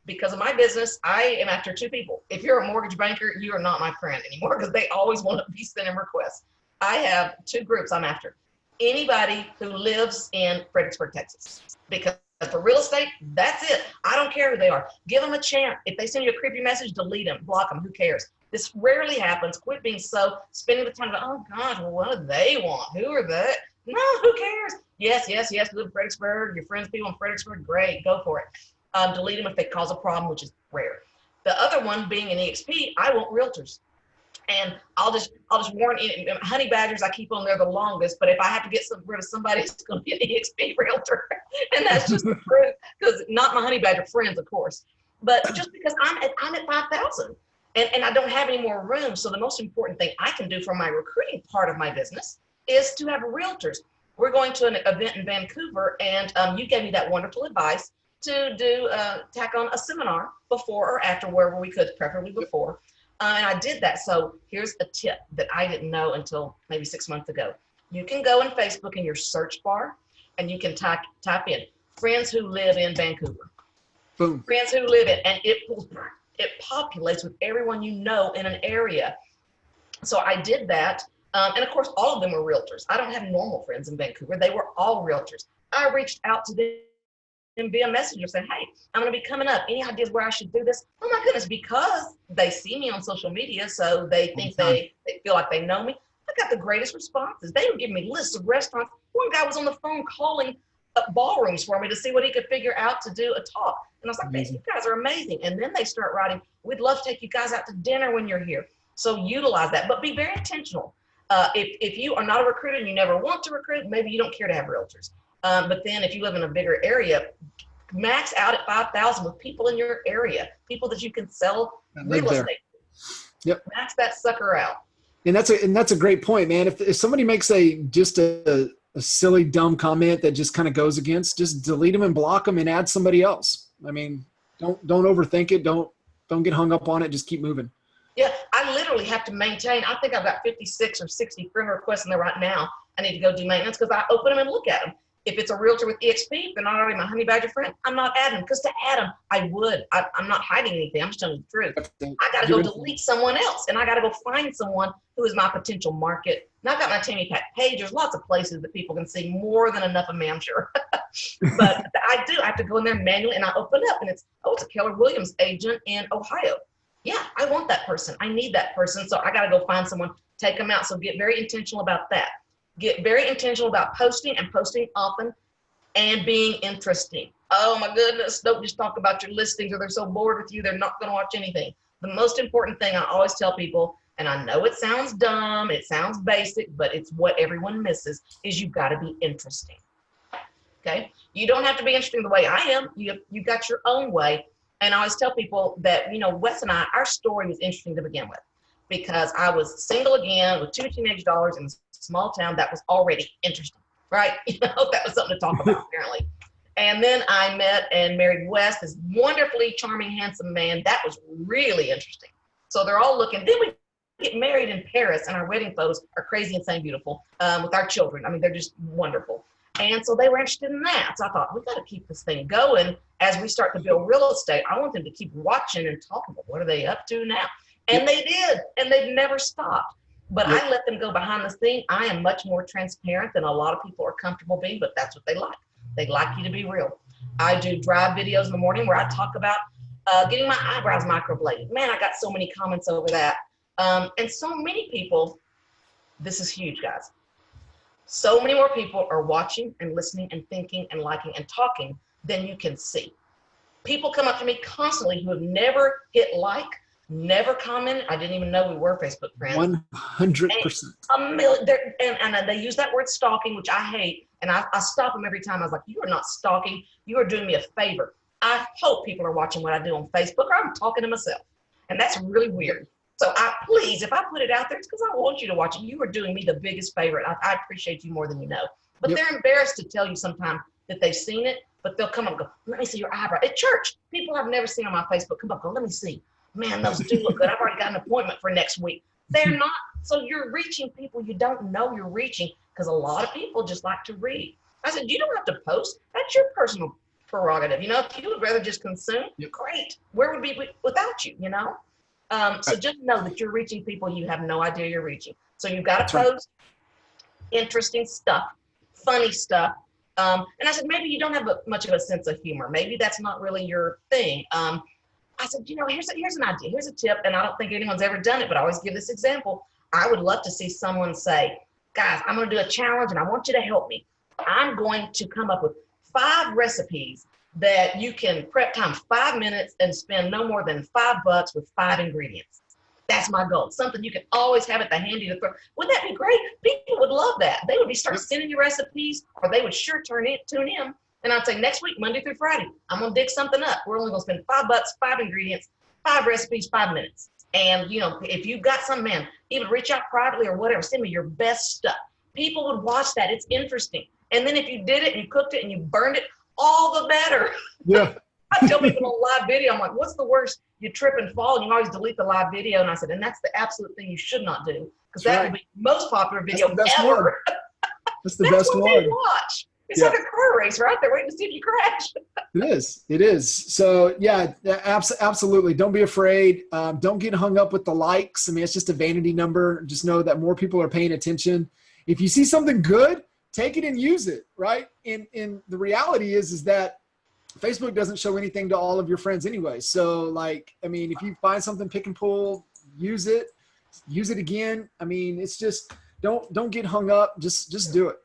Speaker 2: because of my business, I am after 2 people. If you're a mortgage banker, you are not my friend anymore because they always want to be sending requests. I have 2 groups I'm after. Anybody who lives in Fredericksburg, Texas. Because for real estate, that's it. I don't care who they are. Give them a chance. If they send you a creepy message, delete them, block them. Who cares? This rarely happens. Quit being spending the time, oh gosh, well, what do they want? Who are they? No, who cares? Yes, live in Fredericksburg. Your friends, people in Fredericksburg, great, go for it. Delete them if they cause a problem, which is rare. The other one being an EXP, I want realtors. And I'll just warn you, honey badgers, I keep on there the longest, but if I have to get rid of somebody, it's going to be an EXP realtor. And that's just the truth, because not my honey badger friends, of course, but just because I'm at 5,000 and I don't have any more room. So the most important thing I can do for my recruiting part of my business is to have realtors. We're going to an event in Vancouver, and you gave me that wonderful advice to tack on a seminar before or after, wherever we could, preferably before. And I did that. So here's a tip that I didn't know until maybe 6 months ago. You can go in Facebook in your search bar and you can type in friends who live in Vancouver.
Speaker 1: Boom.
Speaker 2: Friends who live in, and it populates with everyone you know in an area. So I did that. And of course, all of them were realtors. I don't have normal friends in Vancouver. They were all realtors. I reached out to them via messenger saying, hey, I'm going to be coming up. Any ideas where I should do this? Oh my goodness, because they see me on social media, so they think they feel like they know me. I got the greatest responses. They would give me lists of restaurants. One guy was on the phone calling up ballrooms for me to see what he could figure out to do a talk. And I was like, man, you guys are amazing. And then they start writing, we'd love to take you guys out to dinner when you're here. So utilize that, but be very intentional. If you are not a recruiter and you never want to recruit, maybe you don't care to have realtors. But then if you live in a bigger area, max out at 5,000 with people in your area, people that you can sell real estate.
Speaker 1: Yep.
Speaker 2: Max that sucker out.
Speaker 1: And that's a great point, man. If somebody makes a silly, dumb comment that just kind of goes against, just delete them and block them and add somebody else. I mean, don't overthink it. Don't get hung up on it. Just keep moving.
Speaker 2: Yeah, I literally have to maintain. I think I've got 56 or 60 friend requests in there right now. I need to go do maintenance because I open them and look at them. If it's a realtor with EXP, if they're not already my honey badger friend, I'm not adding them, because to add them, I would. I'm not hiding anything. I'm just telling you the truth. I got to go delete someone else, and I got to go find someone who is my potential market. And I've got my Tammy Pack page. There's lots of places that people can see more than enough of me, I'm sure. But I have to go in there manually, and I open up, and it's a Keller Williams agent in Ohio. Yeah, I want that person. I need that person. So I got to go find someone, take them out. So get very intentional about that. Get very intentional about posting, and posting often, and being interesting. Oh my goodness, don't just talk about your listings or they're so bored with you, they're not going to watch anything. The most important thing I always tell people, and I know it sounds dumb, it sounds basic, but it's what everyone misses, is you've got to be interesting. Okay? You don't have to be interesting the way I am. You got your own way. And I always tell people that, Wes and I, our story was interesting to begin with, because I was single again with 2 teenage daughters in a small town. That was already interesting, right? That was something to talk about, apparently. And then I met and married Wes, this wonderfully charming, handsome man. That was really interesting. So they're all looking. Then we get married in Paris, and our wedding photos are crazy, insane, beautiful, with our children. I mean, they're just wonderful. And so they were interested in that. So I thought, we got to keep this thing going as we start to build real estate. I want them to keep watching and talking about what are they up to now. And they did, and they've never stopped. But I let them go behind the scene. I am much more transparent than a lot of people are comfortable being, but that's what they like. They like you to be real. I do drive videos in the morning where I talk about getting my eyebrows microbladed. Man, I got so many comments over that. And so many people, this is huge, guys. So many more people are watching and listening and thinking and liking and talking than you can see. People come up to me constantly who have never hit like, never commented. I didn't even know we were Facebook friends.
Speaker 1: 100%.
Speaker 2: And they use that word stalking, which I hate. And I stop them every time. I was like, you are not stalking. You are doing me a favor. I hope people are watching what I do on Facebook, or I'm talking to myself. And that's really weird. So please, if I put it out there, it's because I want you to watch it. You are doing me the biggest favor. I appreciate you more than you know. But they're embarrassed to tell you sometimes that they've seen it, but they'll come up and go, let me see your eyebrow. At church, people I've never seen on my Facebook come up and go, let me see. Man, those do look good. I've already got an appointment for next week. They're not. So you're reaching people you don't know you're reaching, because a lot of people just like to read. I said, you don't have to post. That's your personal prerogative. If you would rather just consume, great. Where would we be without you, So just know that you're reaching people you have no idea you're reaching. So you've got to post interesting stuff, funny stuff. And I said, maybe you don't have much of a sense of humor. Maybe that's not really your thing. I said, here's an idea. Here's a tip. And I don't think anyone's ever done it, but I always give this example. I would love to see someone say, guys, I'm going to do a challenge and I want you to help me. I'm going to come up with 5 recipes that you can prep time 5 minutes and spend no more than $5 with 5 ingredients. That's my goal. Something you can always have at the handy to throw. Wouldn't that be great? People would love that. They would start sending you recipes, or they would sure tune in. And I'd say next week, Monday through Friday, I'm going to dig something up. We're only going to spend $5, 5 ingredients, 5 recipes, 5 minutes. And, if you've got some, man, even reach out privately or whatever, send me your best stuff. People would watch that. It's interesting. And then if you did it and you cooked it and you burned it, all the better.
Speaker 1: Yeah.
Speaker 2: I tell people on live video, I'm like, what's the worst? You trip and fall, and you always delete the live video. And I said, and that's the absolute thing you should not do, because that would be the most popular video ever.
Speaker 1: That's the
Speaker 2: That's
Speaker 1: best
Speaker 2: what they
Speaker 1: one.
Speaker 2: watch. It's
Speaker 1: Yeah.
Speaker 2: like a car race, right? They're waiting to see if you crash.
Speaker 1: It is. It is. So yeah, absolutely. Don't be afraid. Don't get hung up with the likes. I mean, it's just a vanity number. Just know that more people are paying attention. If you see something good, take it and use it. Right. And the reality is that Facebook doesn't show anything to all of your friends anyway. So like, I mean, if you find something, pick and pull, use it again. I mean, it's just, don't get hung up. Just do it.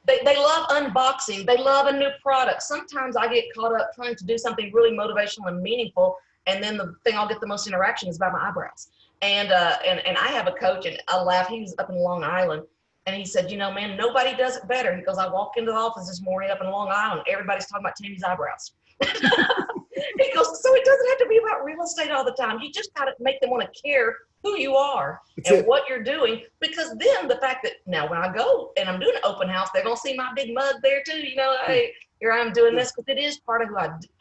Speaker 2: They love unboxing. They love a new product. Sometimes I get caught up trying to do something really motivational and meaningful, and then the thing I'll get the most interaction is about my eyebrows. And I have a coach, and I laugh. He was up in Long Island, and he said, you know, man, nobody does it better. He goes, I walked into the office this morning up in Long Island. Everybody's talking about Tammy's eyebrows. He goes, so it doesn't have to be about real estate all the time. You just got to make them want to care who you are and what you're doing, because then the fact that now when I go and I'm doing an open house, they're gonna see my big mug there too. You know, hey, here I am doing this, because it is part of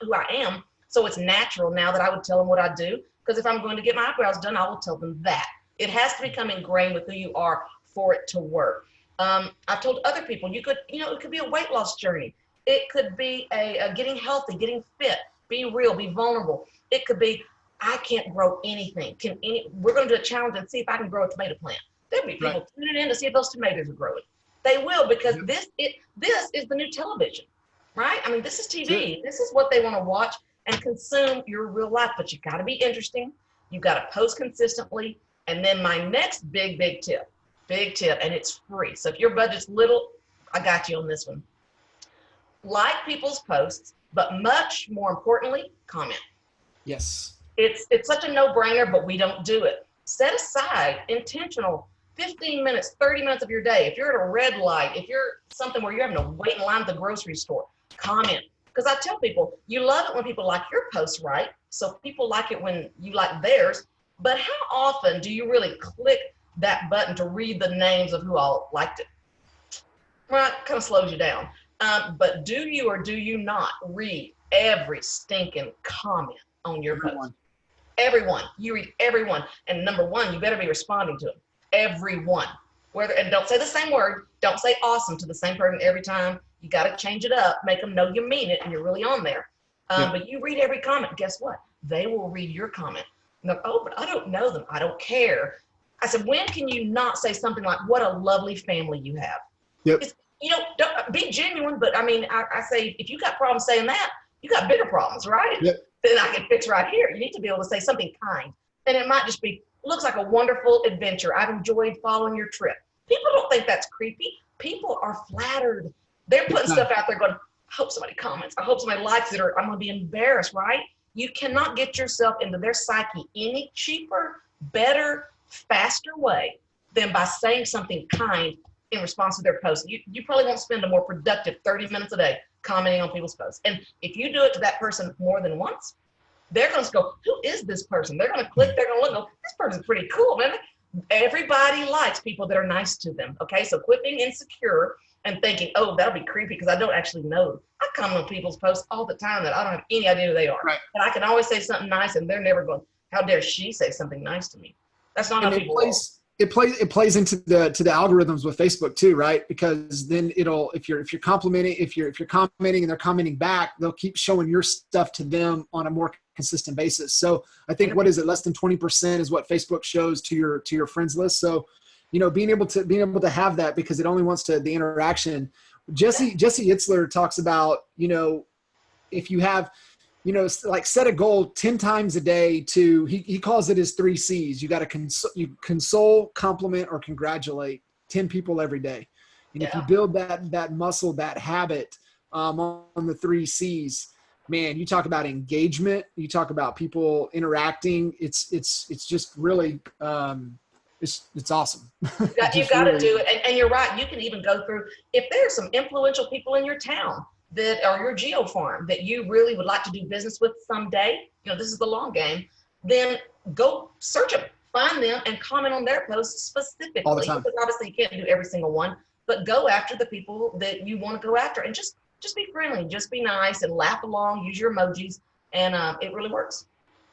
Speaker 2: who I am. So it's natural now that I would tell them what I do, because if I'm going to get my eyebrows done, I will tell them that. It has to become ingrained with who you are for it to work. I've told other people, you could, you know, it could be a weight loss journey. It could be a getting healthy, getting fit, be real, be vulnerable. It could be, I can't grow anything. We're going to do a challenge and see if I can grow a tomato plant. There'll be people tuning in to see if those tomatoes are growing. They will, because this is the new television, right? I mean, this is TV. This is what they want to watch and consume your real life. But you got to be interesting. You got to post consistently. And then my next big tip, and it's free. So if your budget's little, I got you on this one. Like people's posts, but much more importantly, comment.
Speaker 1: Yes.
Speaker 2: It's such a no-brainer, but we don't do it. Set aside intentional 15 minutes, 30 minutes of your day. If you're at a red light, if you're something where you're having to wait in line at the grocery store, comment. Because I tell people, you love it when people like your posts, right? So people like it when you like theirs. But how often do you really click that button to read the names of who all liked it? Well, it kind of slows you down. But do you or do you not read every stinking comment on your post? Everyone. You read everyone. And number one, you better be responding to them. Everyone. And don't say the same word. Don't say awesome to the same person every time. You got to change it up. Make them know you mean it and you're really on there. But you read every comment. Guess what? They will read your comment. And they're, oh, but I don't know them. I don't care. I said, when can you not say something like, what a lovely family you have?
Speaker 1: Yep.
Speaker 2: You know, don't, be genuine. But I mean, I say, if you got problems saying that, you got bigger problems, right?
Speaker 1: Yep.
Speaker 2: Then I can fix right here. You need to be able to say something kind. And it might just be, looks like a wonderful adventure. I've enjoyed following your trip. People don't think that's creepy. People are flattered. They're putting stuff out there going, I hope somebody comments. I hope somebody likes it, or I'm going to be embarrassed, right? You cannot get yourself into their psyche any cheaper, better, faster way than by saying something kind in response to their post. You probably won't spend a more productive 30 minutes a day commenting on people's posts. And if you do it to that person more than once, they're going to go, who is this person? They're going to click, they're going to look, go, this person's pretty cool, man. Everybody likes people that are nice to them. Okay, so quit being insecure and thinking, oh, that'll be creepy because I don't actually know them. I comment on people's posts all the time that I don't have any idea who they are. Right. And I can always say something nice and they're never going, how dare she say something nice to me? That's not how people roll.
Speaker 1: It plays into the algorithms with Facebook too, right? Because then it'll, if you're complimenting, if you're commenting and they're commenting back, they'll keep showing your stuff to them on a more consistent basis. So I think, what is it, less than 20% is what Facebook shows to your friends list. So, you know, being able to have that, because it only wants the interaction. Jesse Itzler talks about, you know, if you have, you know, like set a goal 10 times a day to, he calls it his 3 C's. You got to console, compliment, or congratulate 10 people every day. And if you build that muscle, that habit on the 3 C's, man, you talk about engagement, you talk about people interacting. It's just really, it's awesome.
Speaker 2: You got to do it. And you're right. You can even go through, if there's some influential people in your town that are your geo farm that you really would like to do business with someday, you know, this is the long game, then go search them, find them, and comment on their posts specifically.
Speaker 1: All the time.
Speaker 2: Because obviously you can't do every single one, but go after the people that you want to go after, and just be friendly, just be nice, and laugh along, use your emojis, and it really works.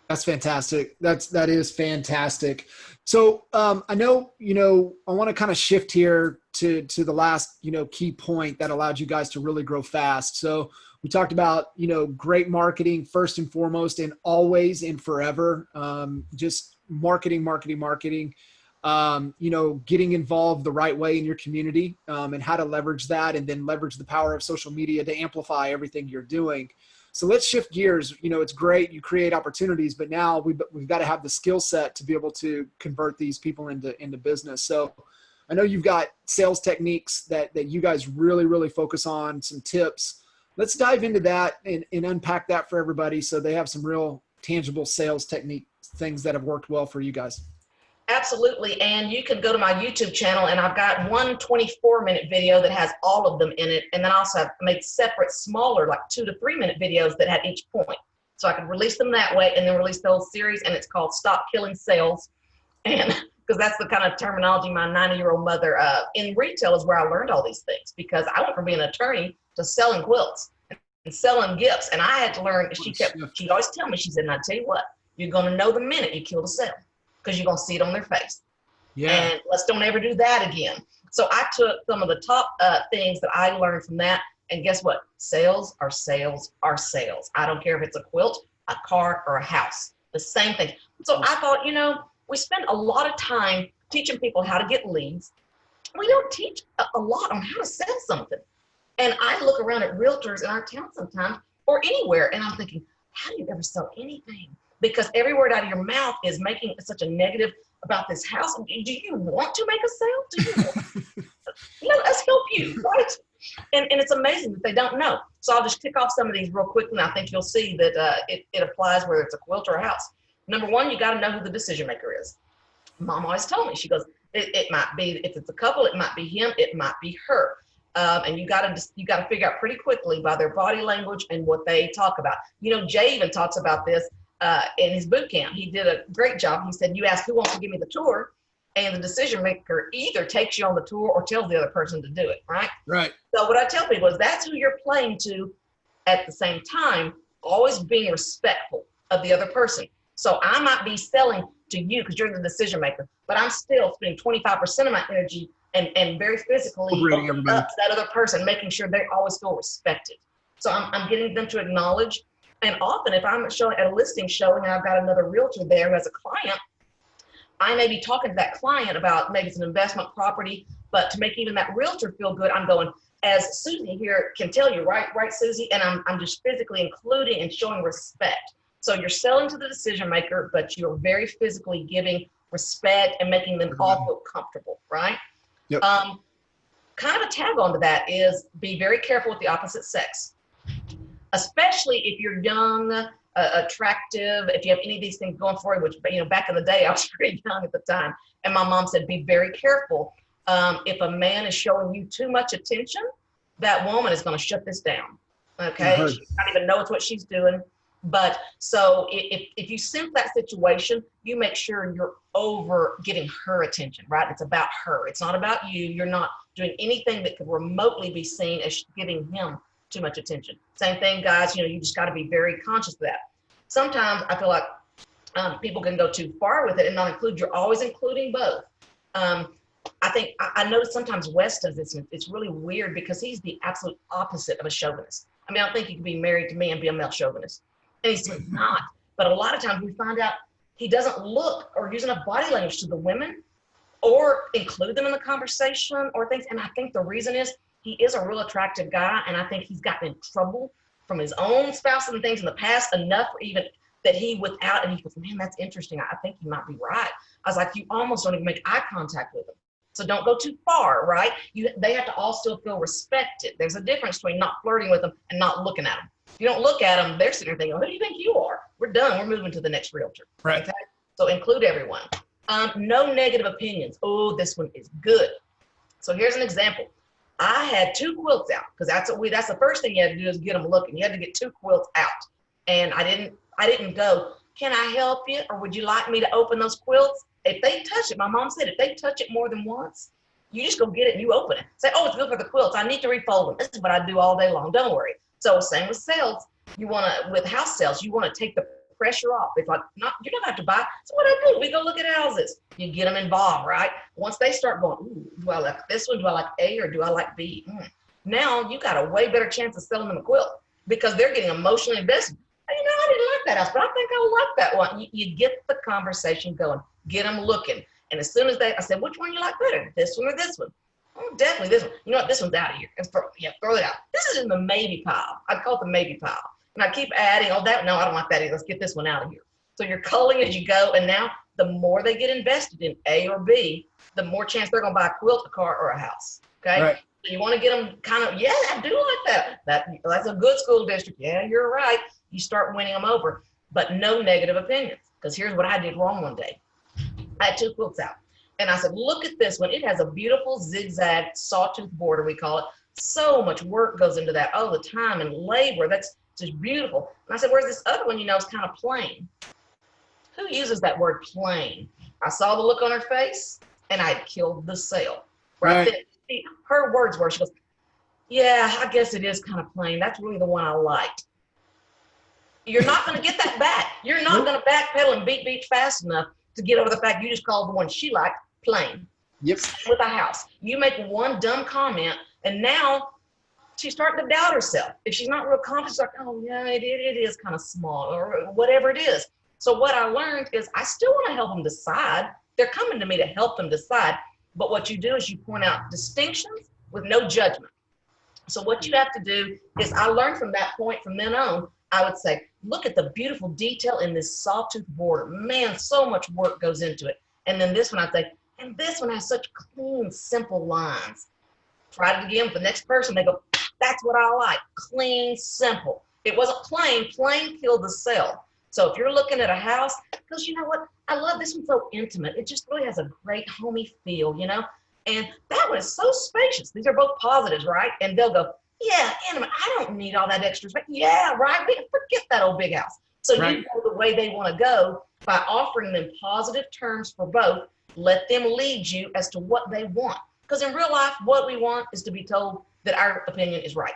Speaker 1: That's fantastic. That is fantastic. So I know, you know, I want to kind of shift here to the last, key point that allowed you guys to really grow fast. So we talked about, great marketing first and foremost, and always and forever. Just marketing, getting involved the right way in your community, and how to leverage that, and then leverage the power of social media to amplify everything you're doing. So let's shift gears. It's great. You create opportunities, but now we've got to have the skill set to be able to convert these people into business. So I know you've got sales techniques that you guys really, really focus on, some tips. Let's dive into that and unpack that for everybody so they have some real tangible sales technique things that have worked well for you guys.
Speaker 2: Absolutely. And you can go to my YouTube channel, and I've got one 24-minute video that has all of them in it. And then I also have made separate, smaller, like 2 to 3 minute videos that had each point. So I could release them that way and then release the whole series. And it's called Stop Killing Sales. And because that's the kind of terminology my 90-year-old mother in retail is where I learned all these things, because I went from being an attorney to selling quilts and selling gifts. And I had to learn, she'd always tell me, she said, and I tell you what, you're going to know the minute you kill the sale, because you're going to see it on their face. Yeah. And let's don't ever do that again. So I took some of the top things that I learned from that. And guess what? Sales are sales are sales. I don't care if it's a quilt, a car, or a house. The same thing. So I thought, we spend a lot of time teaching people how to get leads. We don't teach a lot on how to sell something. And I look around at realtors in our town sometimes, or anywhere, and I'm thinking, how do you ever sell anything? Because every word out of your mouth is making such a negative about this house. Do you want to make a sale? Do you want? Let us help you, right? And it's amazing that they don't know. So I'll just tick off some of these real quickly, and I think you'll see that it applies whether it's a quilt or a house. Number one, you got to know who the decision maker is. Mom always told me, she goes, it might be, if it's a couple, it might be him, it might be her. And you got to figure out pretty quickly by their body language and what they talk about. Jay even talks about this in his boot camp. He did a great job. He said, you ask who wants to give me the tour, and the decision maker either takes you on the tour or tells the other person to do it, right?
Speaker 1: Right.
Speaker 2: So what I tell people is that's who you're playing to. At the same time, always being respectful of the other person. So I might be selling to you because you're the decision maker, but I'm still spending 25% of my energy and very physically up to that other person, making sure they always feel respected. So I'm getting them to acknowledge. And often if I'm showing at a listing showing and I've got another realtor there who has a client, I may be talking to that client about maybe it's an investment property, but to make even that realtor feel good, I'm going, as Susie here can tell you, right, Susie? And I'm just physically including and showing respect. So you're selling to the decision maker, but you're very physically giving respect and making them all feel comfortable, right?
Speaker 1: Yep.
Speaker 2: Kind of a tag on to that is be very careful with the opposite sex, especially if you're young, attractive, if you have any of these things going for you, which, back in the day, I was pretty young at the time. And my mom said, be very careful. If a man is showing you too much attention, that woman is going to shut this down. Okay. She doesn't even know it's what she's doing. But so if you sense that situation, you make sure you're over getting her attention, right? It's about her. It's not about you. You're not doing anything that could remotely be seen as giving him too much attention. Same thing, guys, you just got to be very conscious of that. Sometimes I feel like people can go too far with it and not include. You're always including both. I think I notice sometimes Wes does this, and it's really weird because he's the absolute opposite of a chauvinist. I mean, I think you can be married to me and be a male chauvinist. And he's not. But a lot of times we find out he doesn't look or use enough body language to the women or include them in the conversation or things. And I think the reason is he is a real attractive guy. And I think he's gotten in trouble from his own spouse and things in the past enough, or even that he without, and he goes, man, that's interesting. I think you might be right. I was like, you almost don't even make eye contact with him. So don't go too far, right? They have to all still feel respected. There's a difference between not flirting with them and not looking at them. If you don't look at them, they're sitting there thinking, who do you think you are? We're done. We're moving to the next realtor.
Speaker 1: Right.
Speaker 2: Okay? So include everyone. No negative opinions. Oh, this one is good. So here's an example. I had 2 quilts out because that's the first thing you had to do is get them looking. You had to get 2 quilts out. And I didn't go, can I help you? Or would you like me to open those quilts? If they touch it, my mom said, if they touch it more than once, you just go get it and you open it. Say, oh, it's good for the quilts. I need to refold them. This is what I do all day long. Don't worry. So same with sales. With house sales, you want to take the pressure off. It's like, you don't have to buy. So what I do, we go look at houses. You get them involved, right? Once they start going, ooh, do I like this one? Do I like A or do I like B? Now you got a way better chance of selling them a quilt because they're getting emotionally invested. You know, I didn't like that house, but I think I like that one. You get the conversation going, get them looking. And as soon as I said, which one you like better, this one or this one? Oh, definitely this one. You know what? This one's out of here. Throw it out. This is in the maybe pile. I call it the maybe pile. And I keep adding, oh, that, no, I don't like that either. Let's get this one out of here. So you're culling as you go. And now the more they get invested in A or B, the more chance they're going to buy a quilt, a car, or a house. Okay.
Speaker 1: Right.
Speaker 2: So you want to get them kind of, yeah, I do like that. That's a good school district. Yeah, you're right. You start winning them over, but no negative opinions. Because here's what I did wrong one day. I had 2 quilts out. And I said, look at this one. It has a beautiful zigzag sawtooth border, we call it. So much work goes into that. Oh, the time and labor. That's just beautiful. And I said, where's this other one? You know, it's kind of plain. Who uses that word plain? I saw the look on her face, and I had killed the sale. Right. Her words were, she goes, yeah, I guess it is kind of plain. That's really the one I liked. You're not going to get that back. You're not going to backpedal and beat fast enough to get over the fact you just called the one she liked plain.
Speaker 1: Yep.
Speaker 2: Same with a house. You make one dumb comment, and now she's starting to doubt herself. If she's not real confident, she's like, oh, yeah, it is kind of small, or whatever it is. So what I learned is I still want to help them decide. They're coming to me to help them decide. But what you do is you point out distinctions with no judgment. So what you have to do is, I learned from that point, from then on, I would say, look at the beautiful detail in this sawtooth border. Man, so much work goes into it. And then this one, I'd say, and this one has such clean, simple lines. Try it again with the next person. They go, that's what I like. Clean, simple. It wasn't plain. Plain killed the sale. So if you're looking at a house, because you know what? I love this one, so intimate. It just really has a great homey feel, you know? And that one is so spacious. These are both positives, right? And they'll go, yeah, intimate. I don't need all that extra space. Yeah, right. Forget that old big house. So right. You go the way they want to go by offering them positive terms for both. Let them lead you as to what they want. Because in real life, what we want is to be told that our opinion is right.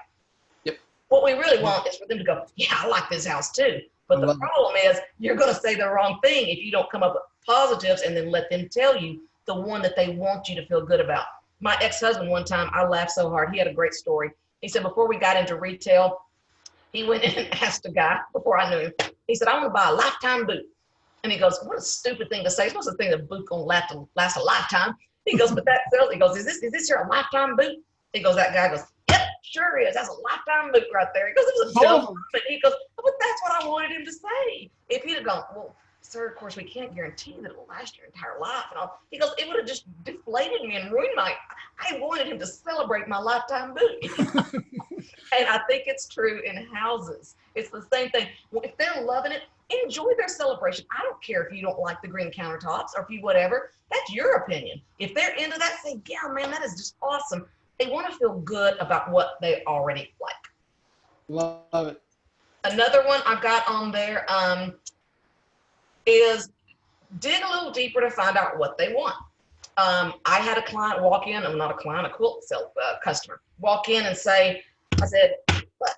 Speaker 1: Yep.
Speaker 2: What we really want is for them to go, yeah, I like this house too. But the problem is you're going to say the wrong thing if you don't come up with positives and then let them tell you the one that they want you to feel good about. My ex-husband, one time, I laughed so hard. He had a great story. He said before we got into retail, he went in and asked a guy, before I knew him, he said, I want to buy a lifetime boot. And he goes, what a stupid thing to say. It's not a thing that boot going to last a lifetime. He goes, but that sells. He goes, is this your lifetime boot? He goes, that guy goes, yep, sure is. That's a lifetime boot right there. He goes, it was a dumb boot. He goes, but that's what I wanted him to say. If he'd have gone, well, sir, of course, we can't guarantee that it'll last your entire life. And all. He goes, it would have just deflated me and ruined I wanted him to celebrate my lifetime boot. And I think it's true in houses. It's the same thing. Well, if they're loving it, enjoy their celebration. I don't care if you don't like the green countertops or if you whatever. That's your opinion. If they're into that, say, yeah, man, that is just awesome. They want to feel good about what they already like.
Speaker 1: Love it.
Speaker 2: Another one I've got on there is dig a little deeper to find out what they want. I had a client walk in, I'm not a client, a quilt customer, walk in and say, I said,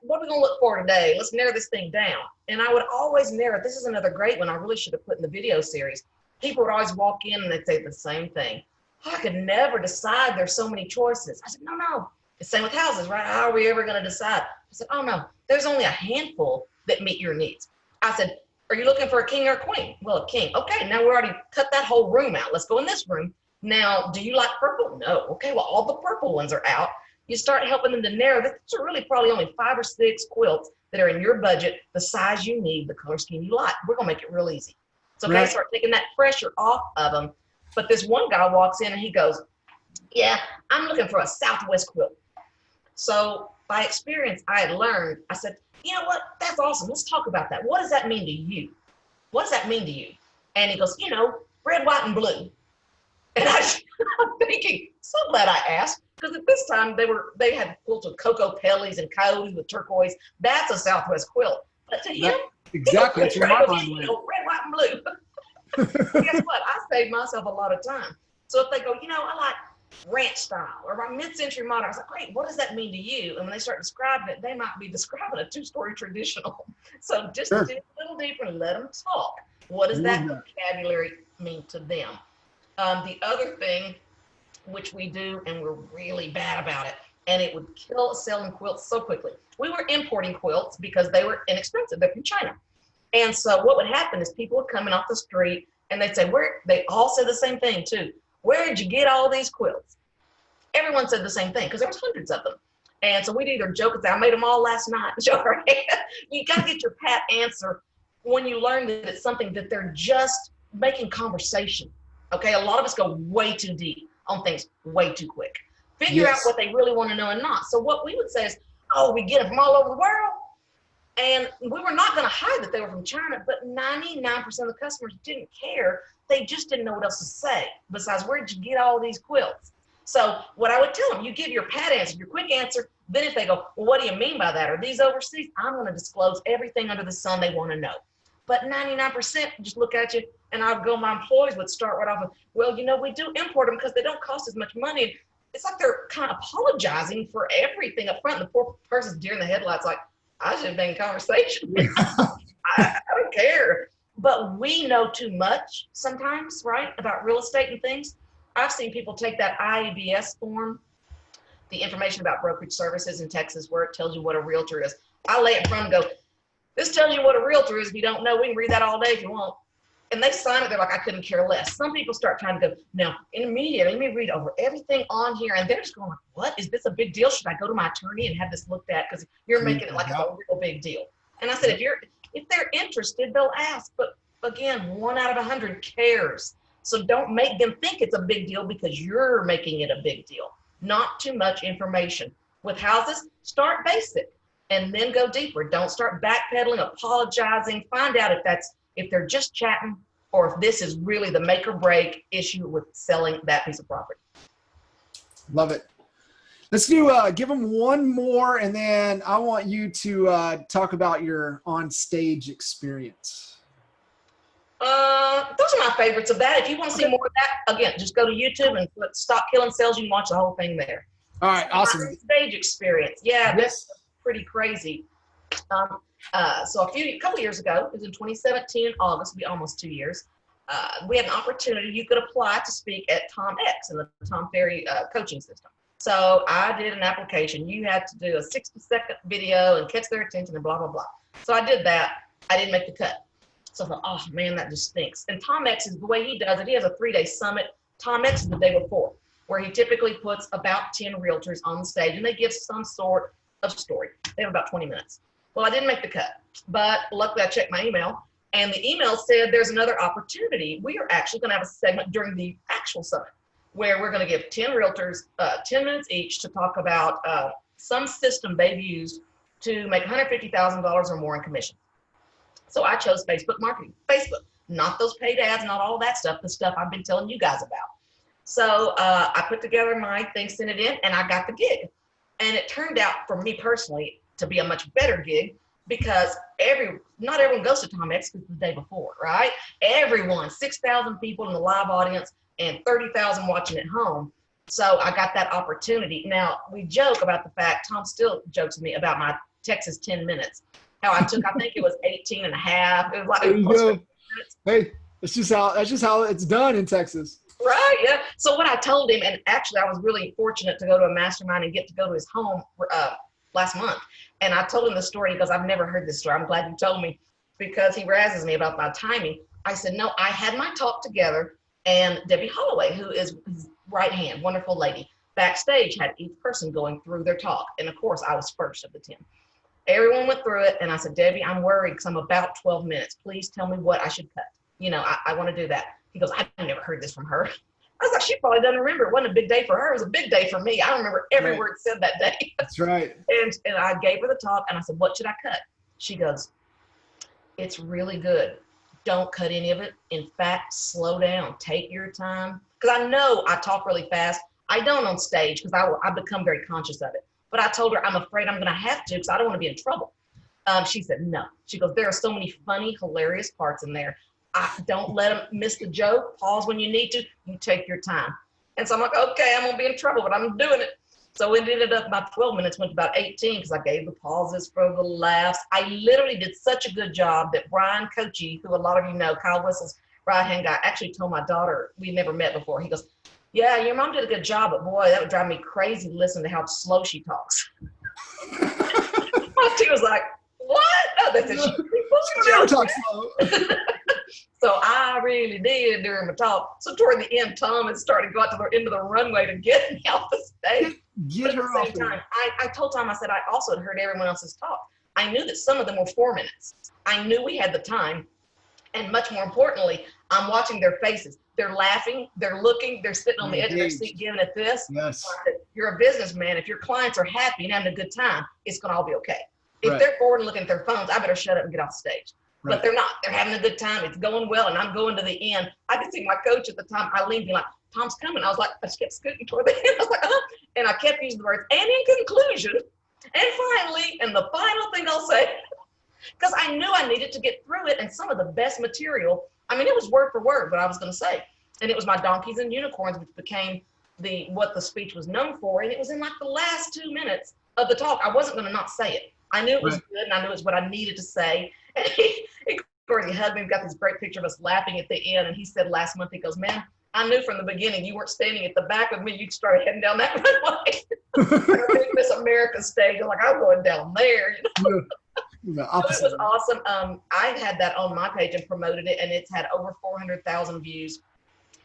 Speaker 2: what are we going to look for today? Let's narrow this thing down. And I would always narrow, this is another great one I really should have put in the video series. People would always walk in and they'd say the same thing. I could never decide. There's so many choices. I said, no. The same with houses, right? How are we ever going to decide? I said, oh, no. There's only a handful that meet your needs. I said, are you looking for a king or a queen? Well, a king. Okay, now we already cut that whole room out. Let's go in this room. Now, do you like purple? No. Okay, well, all the purple ones are out. You start helping them to narrow. These are really probably only 5 or 6 quilts that are in your budget, the size you need, the color scheme you like. We're going to make it real easy. So okay, start taking that pressure off of them. But this one guy walks in and he goes, yeah, I'm looking for a Southwest quilt. So by experience, I had learned, I said, you know what? That's awesome. Let's talk about that. What does that mean to you? What does that mean to you? And he goes, you know, red, white, and blue. And I'm thinking, so glad I asked, because at this time they had quilts with cocoa pellies and coyotes with turquoise. That's a Southwest quilt. But to him,
Speaker 1: exactly, that's where my mind went.
Speaker 2: Red, white, and blue. Guess what? I saved myself a lot of time. So if they go, you know, I like ranch style or mid-century modern, I was like, great, what does that mean to you? And when they start describing it, they might be describing a 2-story traditional. So just dig a little deeper and let them talk. What does that vocabulary mean to them? The other thing, which we do, and we're really bad about it, and it would kill selling quilts so quickly. We were importing quilts because they were inexpensive. They're from China. And so what would happen is people would come in off the street and they'd say, they all said the same thing too. Where did you get all these quilts? Everyone said the same thing because there was hundreds of them. And so we'd either joke and say, I made them all last night. You got to get your pat answer when you learn that it's something that they're just making conversation. Okay, a lot of us go way too deep on things way too quick. Figure out what they really want to know and not. So what we would say is, oh, we get it from all over the world. And we were not going to hide that they were from China, but 99% of the customers didn't care. They just didn't know what else to say besides, where did you get all these quilts? So what I would tell them, you give your pat answer, your quick answer. Then if they go, well, what do you mean by that? Are these overseas? I'm going to disclose everything under the sun they want to know. But 99% just look at you, and I'll go, my employees would start right off with, well, you know, we do import them because they don't cost as much money. It's like they're kind of apologizing for everything up front. And the poor person's deer in the headlights like, I should have been in conversation. I don't care. But we know too much sometimes, right, about real estate and things. I've seen people take that IABS form, the information about brokerage services in Texas, where it tells you what a realtor is. I lay it in front and go, this tells you what a realtor is. If you don't know, we can read that all day if you want. And they sign it. They're like, I couldn't care less. Some people start trying to go, now, in the media, let me read over everything on here. And they're just going, what? Is this a big deal? Should I go to my attorney and have this looked at? Because you're making it like it's a real big deal. And I said, if they're interested, they'll ask. But again, 1 out of 100 cares. So don't make them think it's a big deal because you're making it a big deal. Not too much information. With houses, start basic and then go deeper. Don't start backpedaling, apologizing. Find out if they're just chatting or if this is really the make or break issue with selling that piece of property.
Speaker 1: Love it. Let's do, give them one more, and then I want you to talk about your on-stage experience.
Speaker 2: Those are my favorites of that. If you want to see more of that, again, just go to YouTube and put Stop Killing Sales. You can watch the whole thing there.
Speaker 1: All right, awesome.
Speaker 2: Stage experience. Yeah, this is pretty crazy. So a couple years ago, it was in 2017 in August, it'll be almost 2 years. We had an opportunity. You could apply to speak at Tom X in the Tom Ferry coaching system. So I did an application. You had to do a 60-second video and catch their attention and blah, blah, blah. So I did that. I didn't make the cut. So I thought, oh man, that just stinks. And Tom X is the way he does it. He has a 3-day summit. Tom X is the day before, where he typically puts about 10 realtors on the stage and they give some sort of story. They have about 20 minutes. Well, I didn't make the cut, but luckily I checked my email, and the email said there's another opportunity. We are actually going to have a segment during the actual summit where we're going to give 10 realtors 10 minutes each to talk about some system they've used to make $150,000 or more in commission. So I chose Facebook marketing. Facebook, not those paid ads, not all that stuff, the stuff I've been telling you guys about. So I put together my thing, sent it in, and I got the gig. And it turned out for me personally to be a much better gig because not everyone goes to Tom X the day before, right? Everyone, 6,000 people in the live audience and 30,000 watching at home. So I got that opportunity. Now, we joke about the fact, Tom still jokes with me about my Texas 10 minutes. How I took, I think it was 18 and a half. It was like,
Speaker 1: there you go. Hey, that's just how it's done in Texas.
Speaker 2: Right, yeah. So what I told him, and actually I was really fortunate to go to a mastermind and get to go to his home last month. And I told him the story. He goes, I've never heard this story. I'm glad you told me, because he razzes me about my timing. I said, no, I had my talk together, and Debbie Holloway, who is his right hand, wonderful lady, backstage had each person going through their talk. And of course I was first of the 10. Everyone went through it, and I said, Debbie, I'm worried because I'm about 12 minutes. Please tell me what I should cut. You know, I want to do that. He goes, I've never heard this from her. I was like, she probably doesn't remember. It wasn't a big day for her. It was a big day for me. I remember every word said that day.
Speaker 1: That's right.
Speaker 2: And I gave her the talk, and I said, what should I cut? She goes, it's really good. Don't cut any of it. In fact, slow down. Take your time. Because I know I talk really fast. I don't on stage because I become very conscious of it. But I told her, I'm afraid I'm going to have to because I don't want to be in trouble. She said, no. She goes, there are so many funny, hilarious parts in there. Don't let them miss the joke. Pause when you need to. You take your time. And so I'm like, okay, I'm going to be in trouble, but I'm doing it. So it ended up about 12 minutes, went to about 18 because I gave the pauses for the laughs. I literally did such a good job that Brian Coachy, who a lot of you know, Kyle Whistles, right-hand guy actually told my daughter, we never met before, he goes, yeah, your mom did a good job, but boy, that would drive me crazy to listen to how slow she talks. She was like, what? Oh, that's she
Speaker 1: never talk slow.
Speaker 2: So I really did during my talk. So toward the end, Tom had started to go out to the end of the runway to get me off the stage.
Speaker 1: Get her off.
Speaker 2: At the same time, I told Tom, I said, I also had heard everyone else's talk. I knew that some of them were 4 minutes. I knew we had the time. And much more importantly, I'm watching their faces. They're laughing, they're looking, they're sitting on the edge of their seat giving it this.
Speaker 1: Yes.
Speaker 2: You're a businessman. If your clients are happy and having a good time, it's going to all be okay. If they're bored and looking at their phones, I better shut up and get off stage. Right. But they're not. They're having a good time. It's going well, and I'm going to the end. I could see my coach at the time, Eileen, being like, Tom's coming. I was like, I just kept scooting toward the end. I was like, and I kept using the words, and in conclusion, and finally, and the final thing I'll say, because I knew I needed to get through it, and some of the best material, I mean, it was word for word what I was going to say. And it was my donkeys and unicorns, which became what the speech was known for. And it was in like the last 2 minutes of the talk. I wasn't going to not say it. I knew it was good, and I knew it was what I needed to say. And he hugged me. We got this great picture of us laughing at the end. And he said last month, he goes, man, I knew from the beginning you weren't standing at the back with me. You started heading down that runway. Miss America stage. I'm like, I'm going down there. You know? So it was awesome. I had that on my page and promoted it, and it's had over 400,000 views.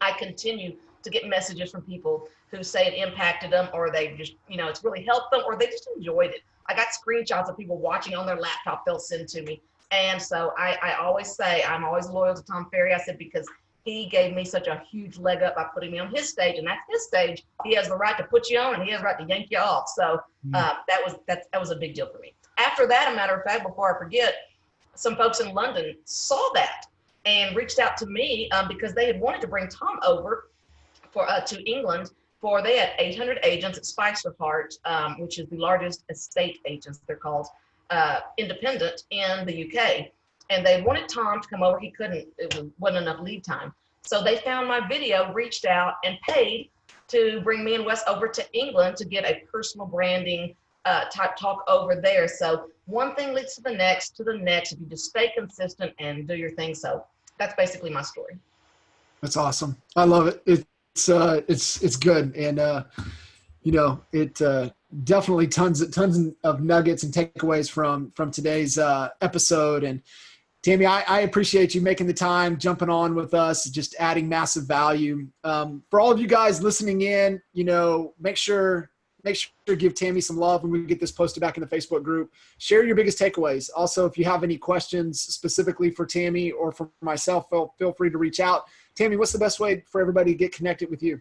Speaker 2: I continue to get messages from people who say it impacted them, or they just, it's really helped them, or they just enjoyed it. I got screenshots of people watching on their laptop they'll send to me. And so I always say, I'm always loyal to Tom Ferry. I said, because he gave me such a huge leg up by putting me on his stage, and that's his stage. He has the right to put you on, and he has the right to yank you off. So that was a big deal for me. After that, a matter of fact, before I forget, some folks in London saw that and reached out to me because they had wanted to bring Tom over to England. They had 800 agents at Spicer Heart, which is the largest estate agents, they're called, independent in the UK. And they wanted Tom to come over. He couldn't, wasn't enough lead time. So they found my video, reached out, and paid to bring me and Wes over to England to get a personal branding type talk over there. So one thing leads to the next, if you just stay consistent and do your thing. So that's basically my story.
Speaker 1: That's awesome. I love it. It's good. And, it definitely tons of nuggets and takeaways from today's episode. And Tammy, I appreciate you making the time, jumping on with us, just adding massive value. For all of you guys listening in, make sure to give Tammy some love when we get this posted back in the Facebook group. Share your biggest takeaways. Also, if you have any questions specifically for Tammy or for myself, feel free to reach out. Tammy, what's the best way for everybody to get connected with you?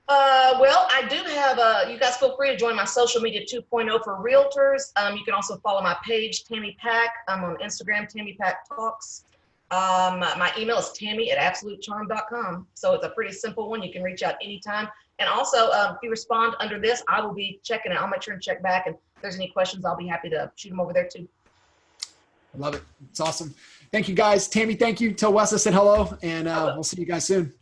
Speaker 2: Well, I do have, you guys feel free to join my social media 2.0 for realtors. You can also follow my page, Tammy Pack. I'm on Instagram, Tammy Pack Talks. My email is tammy@absolutecharm.com. So it's a pretty simple one. You can reach out anytime. And also, if you respond under this, I will be checking it. I'll make sure and check back. And if there's any questions, I'll be happy to shoot them over there too.
Speaker 1: I love it. It's awesome. Thank you, guys. Tammy, thank you. Tell Wes I said hello, and we'll see you guys soon.